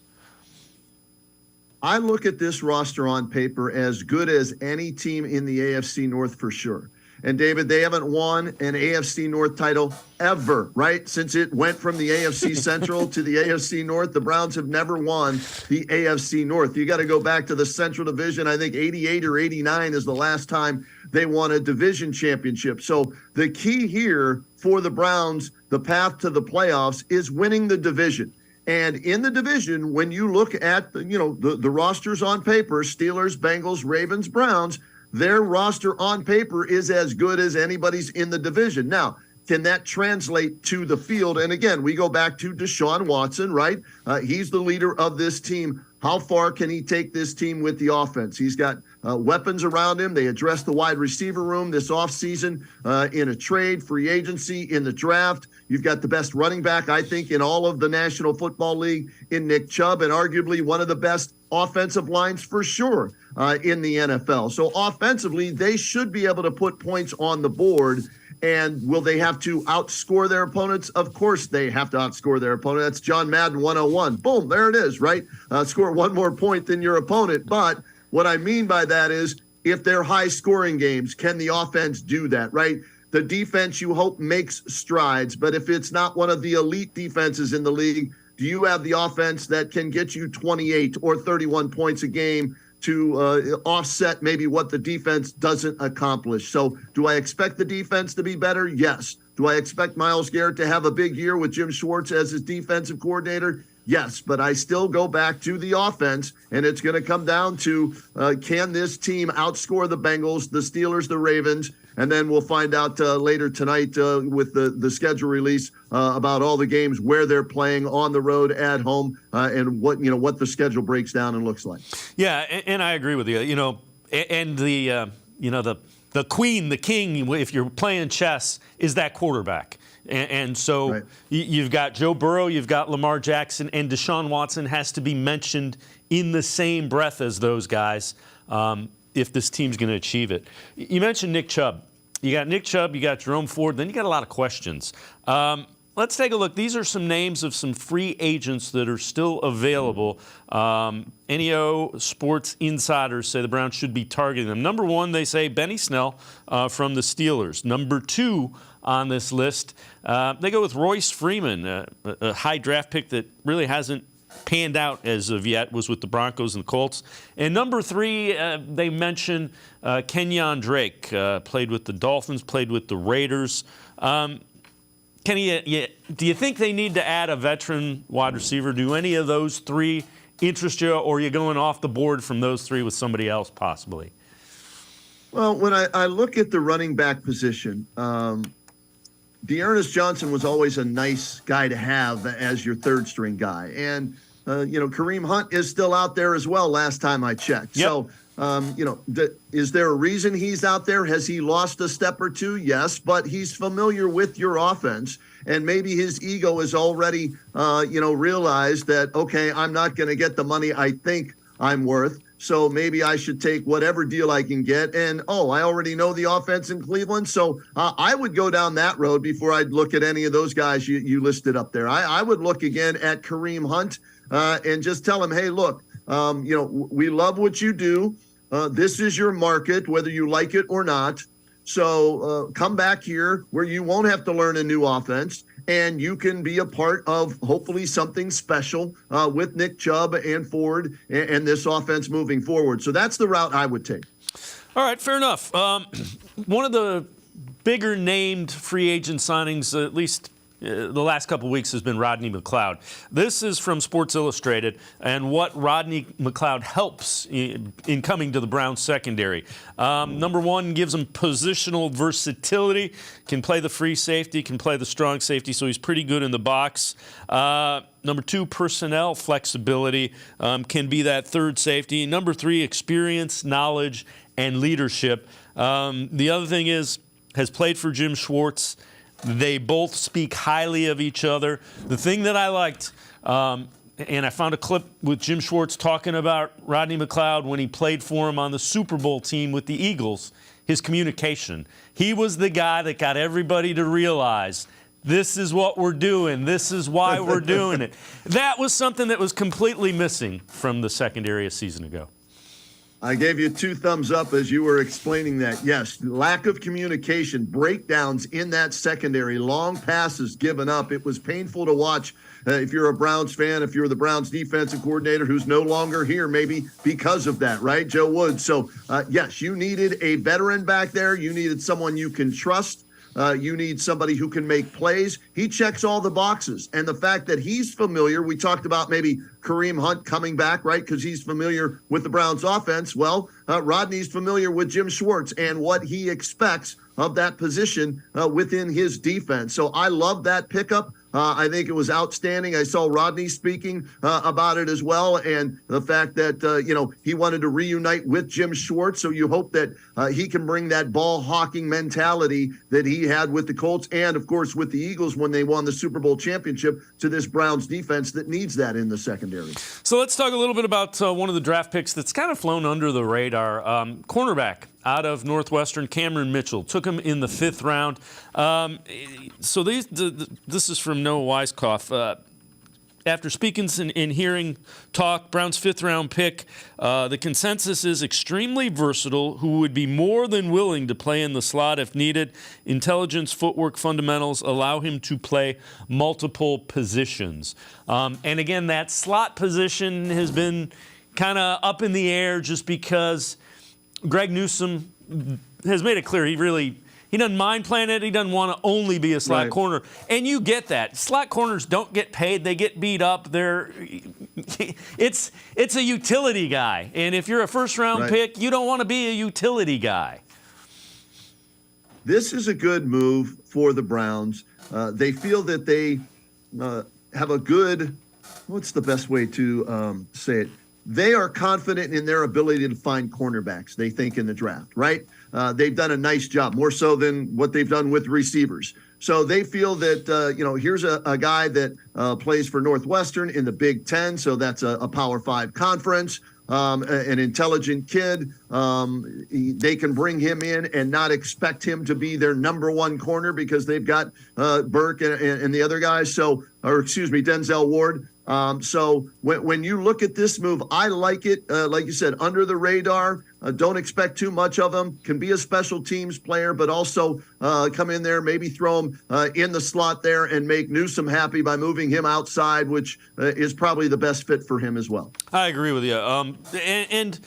I look at this roster on paper as good as any team in the AFC North for sure. And, David, they haven't won an AFC North title ever, right? Since it went from the AFC Central to the AFC North, the Browns have never won the AFC North. You got to go back to the Central Division. I think 88 or 89 is the last time they won a division championship. So the key here for the Browns, the path to the playoffs, is winning the division. And in the division, when you look at the rosters on paper, Steelers, Bengals, Ravens, Browns, their roster on paper is as good as anybody's in the division. Now, can that translate to the field? And again, we go back to Deshaun Watson, right? He's the leader of this team. How far can he take this team with the offense? He's got weapons around him. They addressed the wide receiver room this offseason in a trade, free agency, in the draft. You've got the best running back, I think, in all of the National Football League in Nick Chubb, and arguably one of the best offensive lines for sure in the NFL. So offensively, they should be able to put points on the board. And will they have to outscore their opponents? Of course they have to outscore their opponent. That's John Madden 101. Boom, there it is, right? Score one more point than your opponent. But what I mean by that is if they're high-scoring games, can the offense do that, right? The defense, you hope, makes strides. But if it's not one of the elite defenses in the league, do you have the offense that can get you 28 or 31 points a game to offset maybe what the defense doesn't accomplish? So do I expect the defense to be better? Yes. Do I expect Myles Garrett to have a big year with Jim Schwartz as his defensive coordinator? Yes, but I still go back to the offense, and it's going to come down to can this team outscore the Bengals, the Steelers, the Ravens, and then we'll find out later tonight with the schedule release about all the games, where they're playing on the road, at home, and what the schedule breaks down and looks like. Yeah, and I agree with you. And the queen, the king, if you're playing chess, is that quarterback. And so right. You've got Joe Burrow, you've got Lamar Jackson, and Deshaun Watson has to be mentioned in the same breath as those guys if this team's going to achieve it. You mentioned Nick Chubb. You got Nick Chubb, you got Jerome Ford, then you got a lot of questions. Let's take a look. These are some names of some free agents that are still available. NEO Sports Insiders say the Browns should be targeting them. Number one, they say Benny Snell from the Steelers. Number two on this list, they go with Royce Freeman, a high draft pick that really hasn't panned out as of yet, was with the Broncos and the Colts. And number three, they mention Kenyon Drake, played with the Dolphins, played with the Raiders. Kenny, do you think they need to add a veteran wide receiver? Do any of those three interest you, or are you going off the board from those three with somebody else possibly? Well, when I look at the running back position, Dearness Johnson was always a nice guy to have as your third string guy. And, Kareem Hunt is still out there as well last time I checked. Yep. So, is there a reason he's out there? Has he lost a step or two? Yes, but he's familiar with your offense. And maybe his ego has already, realized that, okay, I'm not going to get the money I think I'm worth. So maybe I should take whatever deal I can get. And, I already know the offense in Cleveland. So I would go down that road before I'd look at any of those guys you listed up there. I would look again at Kareem Hunt and just tell him, hey, look, we love what you do. This is your market, whether you like it or not. So come back here where you won't have to learn a new offense. And you can be a part of hopefully something special with Nick Chubb and Ford and this offense moving forward. So that's the route I would take. All right, fair enough. One of the bigger named free agent signings, at least the last couple of weeks, has been Rodney McLeod. This is from Sports Illustrated and what Rodney McLeod helps in coming to the Browns secondary. Number one, gives him positional versatility, can play the free safety, can play the strong safety, so he's pretty good in the box. Number two, personnel flexibility, can be that third safety. Number three, experience, knowledge, and leadership. The other thing is, has played for Jim Schwartz. They both speak highly of each other. The thing that I liked, and I found a clip with Jim Schwartz talking about Rodney McLeod when he played for him on the Super Bowl team with the Eagles, his communication. He was the guy that got everybody to realize this is what we're doing. This is why we're doing it. That was something that was completely missing from the secondary a season ago. I gave you 2 thumbs up as you were explaining that. Yes, lack of communication, breakdowns in that secondary, long passes given up. It was painful to watch if you're a Browns fan, if you're the Browns defensive coordinator who's no longer here, maybe because of that, right, Joe Woods? So, yes, you needed a veteran back there. You needed someone you can trust. You need somebody who can make plays. He checks all the boxes. And the fact that he's familiar, we talked about maybe Kareem Hunt coming back, right, because he's familiar with the Browns offense. Well, Rodney's familiar with Jim Schwartz and what he expects of that position within his defense. So I love that pickup. I think it was outstanding. I saw Rodney speaking about it as well, and the fact that he wanted to reunite with Jim Schwartz. So you hope that he can bring that ball hawking mentality that he had with the Colts and, of course, with the Eagles when they won the Super Bowl championship to this Browns defense that needs that in the secondary. So let's talk a little bit about one of the draft picks that's kind of flown under the radar. Cornerback out of Northwestern, Cameron Mitchell. Took him in the 5th round. So this is from Noah Weiskopf. After speaking and hearing talk, Brown's 5th-round pick, the consensus is extremely versatile, who would be more than willing to play in the slot if needed. Intelligence, footwork, fundamentals allow him to play multiple positions. And again, that slot position has been kind of up in the air just because Greg Newsome has made it clear he doesn't mind playing it. He doesn't want to only be a slot corner. And you get that. Slot corners don't get paid. They get beat up. It's a utility guy. And if you're a first-round pick, you don't want to be a utility guy. This is a good move for the Browns. They feel that they have a good, what's the best way to say it? They are confident in their ability to find cornerbacks, they think, in the draft, right? They've done a nice job, more so than what they've done with receivers. So they feel that, here's a guy that plays for Northwestern in the Big Ten, so that's a Power 5 conference, an intelligent kid. They can bring him in and not expect him to be their number one corner because they've got Burke and the other guys. Denzel Ward. So when you look at this move, I like it. Like you said, under the radar. Don't expect too much of him. Can be a special teams player, but also come in there, maybe throw him in the slot there and make Newsome happy by moving him outside, which is probably the best fit for him as well. I agree with you. And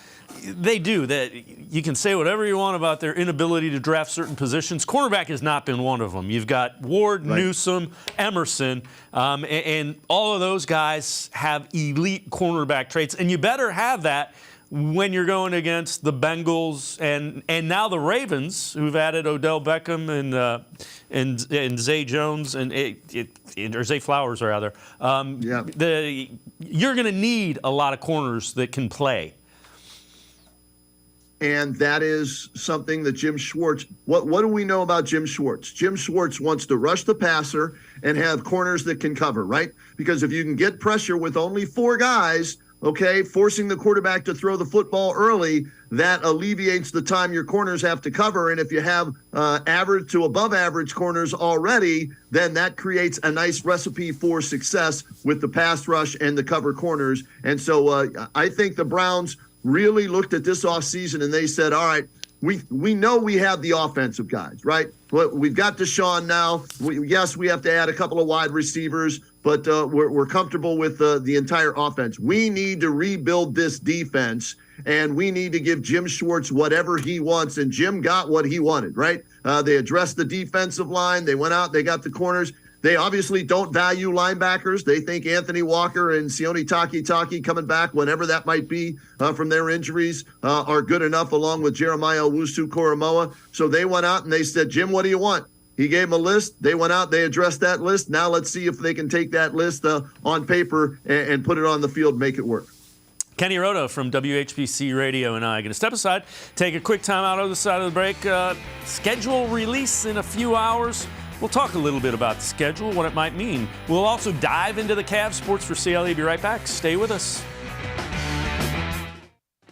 they do that. You can say whatever you want about their inability to draft certain positions. Cornerback has not been one of them. You've got Ward, Newsome, Emerson, and all of those guys have elite cornerback traits, and you better have that when you're going against the Bengals and now the Ravens, who've added Odell Beckham and Zay Jones or Zay Flowers rather. You're going to need a lot of corners that can play. And that is something that Jim Schwartz, what do we know about Jim Schwartz? Jim Schwartz wants to rush the passer and have corners that can cover, right? Because if you can get pressure with only 4 guys, forcing the quarterback to throw the football early, that alleviates the time your corners have to cover. And if you have average to above average corners already, then that creates a nice recipe for success with the pass rush and the cover corners. And so I think the Browns really looked at this offseason and they said, all right, we know we have the offensive guys, right? We've got Deshaun now. Yes, we have to add a couple of wide receivers, but we're comfortable with the entire offense. We need to rebuild this defense, and we need to give Jim Schwartz whatever he wants, and Jim got what he wanted, right? They addressed the defensive line. They went out. They got the corners. They obviously don't value linebackers. They think Anthony Walker and Sione Takitaki coming back, whenever that might be from their injuries, are good enough, along with Jeremiah Owusu-Koramoah. So they went out and they said, Jim, what do you want? He gave them a list. They went out, they addressed that list. Now let's see if they can take that list on paper and put it on the field, make it work. Kenny Roda from WHBC Radio and I are going to step aside, take a quick time out on the side of the break. Schedule release in a few hours. We'll talk a little bit about the schedule, what it might mean. We'll also dive into the Cavs. Sports for CLE. Be right back. Stay with us.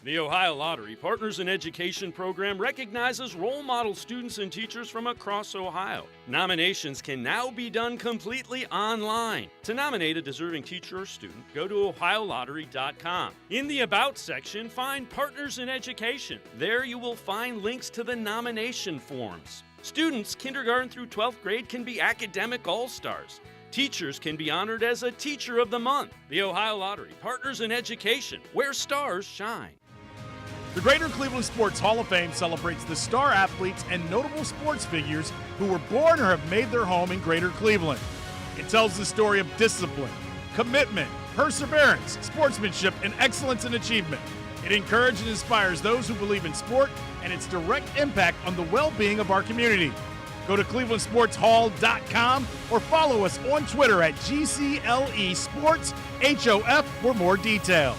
The Ohio Lottery Partners in Education program recognizes role model students and teachers from across Ohio. Nominations can now be done completely online. To nominate a deserving teacher or student, go to ohiolottery.com. In the About section, find Partners in Education. There you will find links to the nomination forms. Students kindergarten through 12th grade can be academic all-stars. Teachers can be honored as a Teacher of the Month. The Ohio Lottery Partners in Education, where stars shine. The Greater Cleveland Sports Hall of Fame celebrates the star athletes and notable sports figures who were born or have made their home in Greater Cleveland. It tells the story of discipline, commitment, perseverance, sportsmanship, and excellence in achievement. It encourages and inspires those who believe in sport and its direct impact on the well-being of our community. Go to clevelandsportshall.com or follow us on Twitter at GCLE Sports HOF for more details.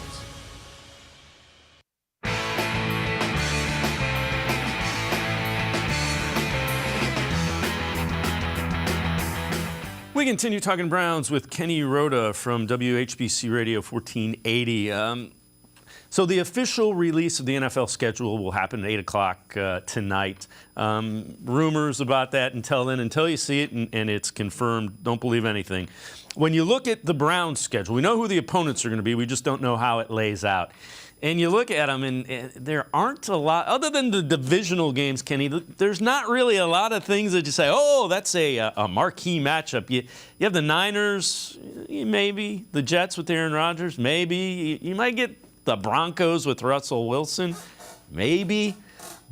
We continue talking Browns with Kenny Roda from WHBC Radio 1480. So the official release of the NFL schedule will happen at 8 o'clock tonight. Rumors about that until then. Until you see it and it's confirmed, don't believe anything. When you look at the Browns schedule, we know who the opponents are going to be. We just don't know how it lays out. And you look at them, and there aren't a lot, other than the divisional games, Kenny, there's not really a lot of things that you say, oh, that's a marquee matchup. You have the Niners, maybe. The Jets with Aaron Rodgers, maybe. You might get the Broncos with Russell Wilson, maybe.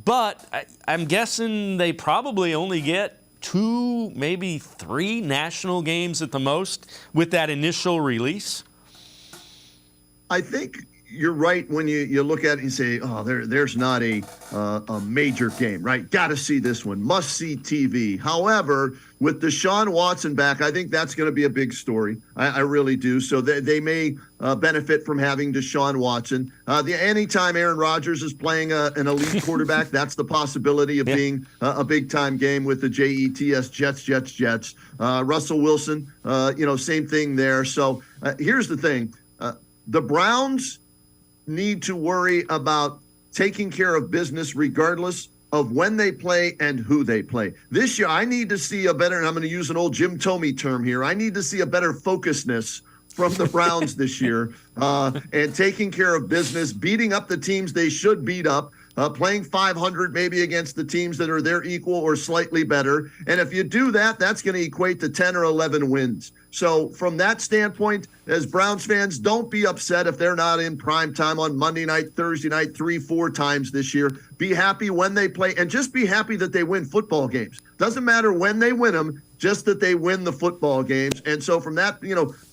But I'm guessing they probably only get 2, maybe 3 national games at the most with that initial release. I think you're right when you look at it and say, oh, there's not a major game, right? Got to see this one. Must see TV. However, with Deshaun Watson back, I think that's going to be a big story. I really do. So they may benefit from having Deshaun Watson. Anytime Aaron Rodgers is playing an elite quarterback, that's the possibility of being a big-time game with the Jets. Russell Wilson, same thing there. So here's the thing. The Browns need to worry about taking care of business regardless of when they play and who they play. This year, I need to see a better, and I'm going to use an old Jim Thome term here, I need to see a better focusness from the Browns this year and taking care of business, beating up the teams they should beat up, playing 500 maybe against the teams that are their equal or slightly better. And if you do that, that's going to equate to 10 or 11 wins. So from that standpoint, as Browns fans, don't be upset if they're not in prime time on Monday night, Thursday night, 3-4 times this year. Be happy when they play, and just be happy that they win football games. Doesn't matter when they win them, just that they win the football games. And so from that,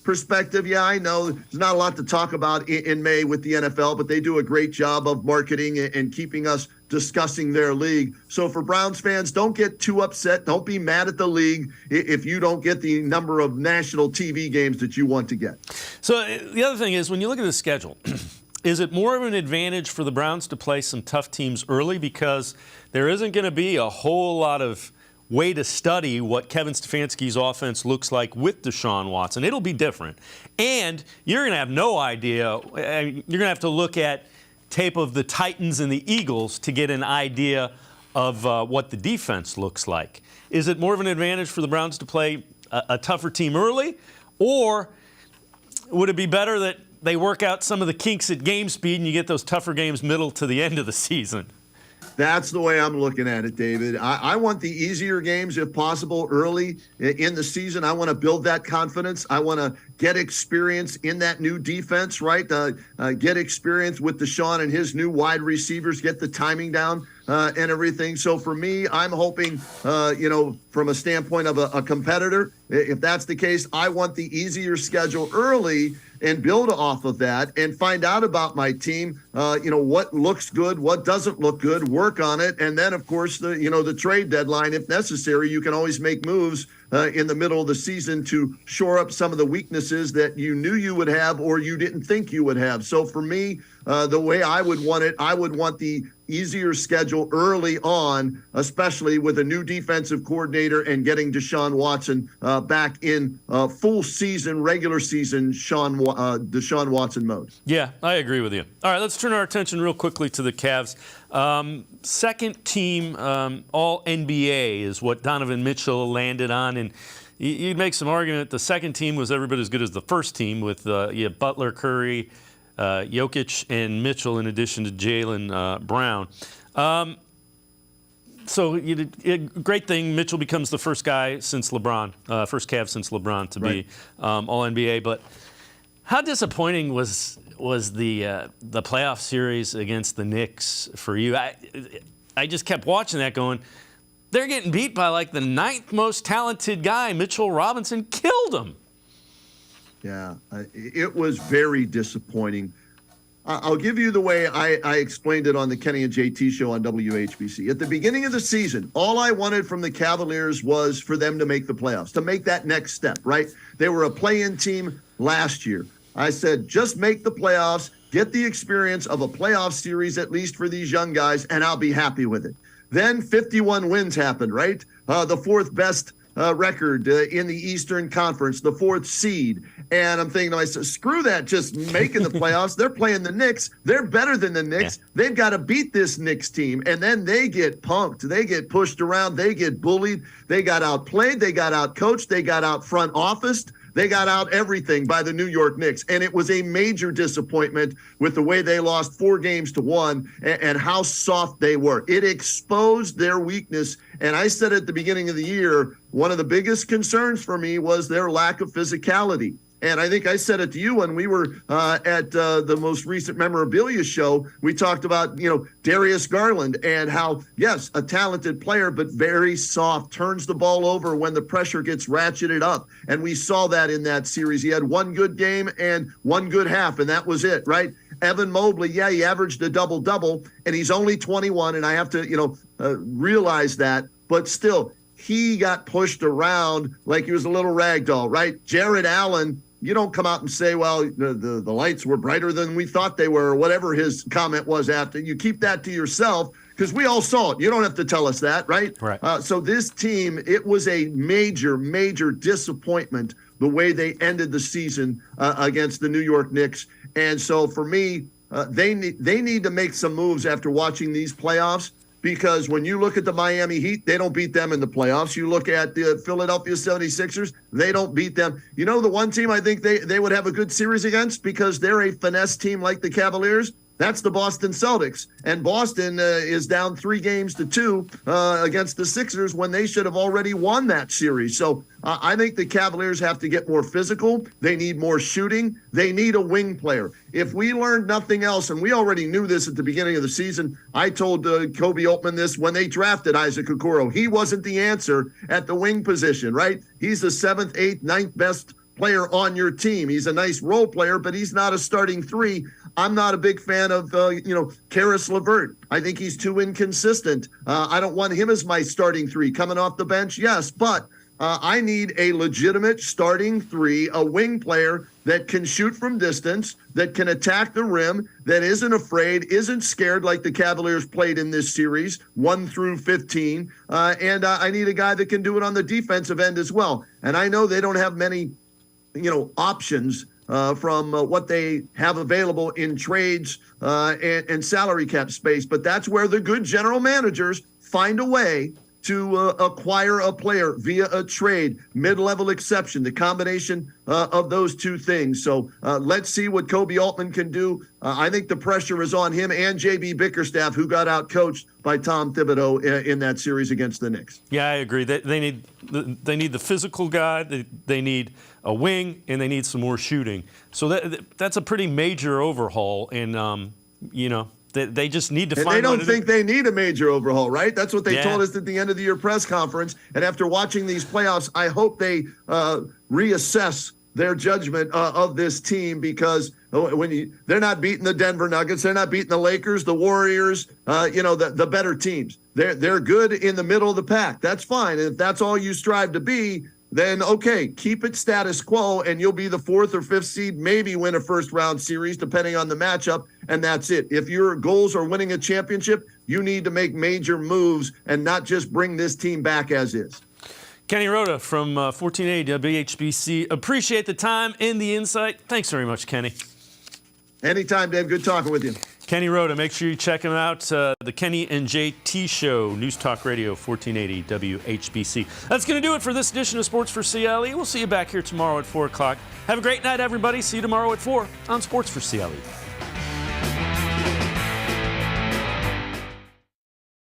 perspective, yeah, I know there's not a lot to talk about in May with the NFL, but they do a great job of marketing and keeping us discussing their league. So for Browns fans, don't get too upset. Don't be mad at the league if you don't get the number of national TV games that you want to get. So the other thing is, when you look at the schedule, is it more of an advantage for the Browns to play some tough teams early because there isn't going to be a whole lot of way to study what Kevin Stefanski's offense looks like with Deshaun Watson? It'll be different. And you're going to have no idea. You're going to have to look at tape of the Titans and the Eagles to get an idea of what the defense looks like. Is it more of an advantage for the Browns to play a tougher team early, or would it be better that they work out some of the kinks at game speed and you get those tougher games middle to the end of the season? That's the way I'm looking at it, David. I want the easier games, if possible, early in the season. I want to build that confidence. I want to get experience in that new defense, right? Get experience with Deshaun and his new wide receivers, get the timing down and everything. So for me, I'm hoping, from a standpoint of a competitor, if that's the case, I want the easier schedule early and build off of that and find out about my team, what looks good, what doesn't look good, work on it. And then, of course, the trade deadline, if necessary, you can always make moves in the middle of the season to shore up some of the weaknesses that you knew you would have or you didn't think you would have. So for me, the way I would want it, I would want the easier schedule early on, especially with a new defensive coordinator and getting Deshaun Watson back in full season, regular season Deshaun Watson mode. Yeah, I agree with you. All right, let's turn our attention real quickly to the Cavs. Second team All-NBA is what Donovan Mitchell landed on, and you'd make some argument the second team was every bit as good as the first team with Butler, Curry, Jokic, and Mitchell, in addition to Jaylen Brown. So great thing, Mitchell becomes the first guy since LeBron, first Cav since LeBron to be All-NBA. But How disappointing was the playoff series against the Knicks for you? I just kept watching that going, they're getting beat by like the 9th most talented guy. Mitchell Robinson killed him. Yeah, it was very disappointing. I'll give you the way I explained it on the Kenny and JT show on WHBC. At the beginning of the season, all I wanted from the Cavaliers was for them to make the playoffs, to make that next step, right? They were a play-in team last year. I said, just make the playoffs, get the experience of a playoff series, at least for these young guys, and I'll be happy with it. Then 51 wins happened, right? The 4th best record in the Eastern Conference, the 4th seed. And I'm thinking to myself, screw that, just making the playoffs. They're playing the Knicks. They're better than the Knicks. Yeah. They've got to beat this Knicks team. And then they get punked. They get pushed around. They get bullied. They got outplayed. They got outcoached. They got out front officed. They got out everything by the New York Knicks. And it was a major disappointment with the way they lost 4-1 and how soft they were. It exposed their weakness. And I said at the beginning of the year, one of the biggest concerns for me was their lack of physicality. And I think I said it to you when we were at the most recent memorabilia show. We talked about, Darius Garland and how, yes, a talented player, but very soft, turns the ball over when the pressure gets ratcheted up. And we saw that in that series. He had one good game and one good half, and that was it, right? Evan Mobley, yeah, he averaged a double-double, and he's only 21, and I have to, realize that. But still, he got pushed around like he was a little rag doll, right? Jared Allen, you don't come out and say, well, the lights were brighter than we thought they were, or whatever his comment was after. You keep that to yourself because we all saw it. You don't have to tell us that, right? Right. So this team, it was a major, major disappointment the way they ended the season against the New York Knicks. And so for me, they need to make some moves after watching these playoffs. Because when you look at the Miami Heat, they don't beat them in the playoffs. You look at the Philadelphia 76ers, they don't beat them. You know the one team I think they would have a good series against because they're a finesse team like the Cavaliers? That's the Boston Celtics. And Boston is down 3-2 against the Sixers when they should have already won that series. So I think the Cavaliers have to get more physical. They need more shooting. They need a wing player. If we learned nothing else, and we already knew this at the beginning of the season, I told Kobe Altman this when they drafted Isaac Okoro. He wasn't the answer at the wing position, right? He's the 7th, 8th, 9th best player on your team. He's a nice role player, but he's not a starting 3. I'm not a big fan of, Karis LeVert. I think he's too inconsistent. I don't want him as my starting 3. Coming off the bench, yes, but I need a legitimate starting 3, a wing player that can shoot from distance, that can attack the rim, that isn't afraid, isn't scared like the Cavaliers played in this series, 1 through 15. And I need a guy that can do it on the defensive end as well. And I know they don't have many, options from what they have available in trades and salary cap space. But that's where the good general managers find a way to acquire a player via a trade, mid-level exception, the combination of those two things. So let's see what Kobe Altman can do. I think the pressure is on him and J.B. Bickerstaff, who got out-coached by Tom Thibodeau in that series against the Knicks. Yeah, I agree. They need the physical guy. They need a wing, and they need some more shooting. So that's a pretty major overhaul, and They just need to find. They don't think they need a major overhaul, right? That's what they told us at the end of the year press conference. And after watching these playoffs, I hope they reassess their judgment of this team because they're not beating the Denver Nuggets, they're not beating the Lakers, the Warriors, the better teams. They're good in the middle of the pack. That's fine. And if that's all you strive to be, then okay, keep it status quo and you'll be the 4th or 5th seed, maybe win a first-round series depending on the matchup, and that's it. If your goals are winning a championship, you need to make major moves and not just bring this team back as is. Kenny Roda from 1480 WHBC. Appreciate the time and the insight. Thanks very much, Kenny. Anytime, Dave. Good talking with you. Kenny Roda, make sure you check him out. The Kenny and JT Show, News Talk Radio, 1480 WHBC. That's going to do it for this edition of Sports for CLE. We'll see you back here tomorrow at 4 o'clock. Have a great night, everybody. See you tomorrow at 4 on Sports for CLE.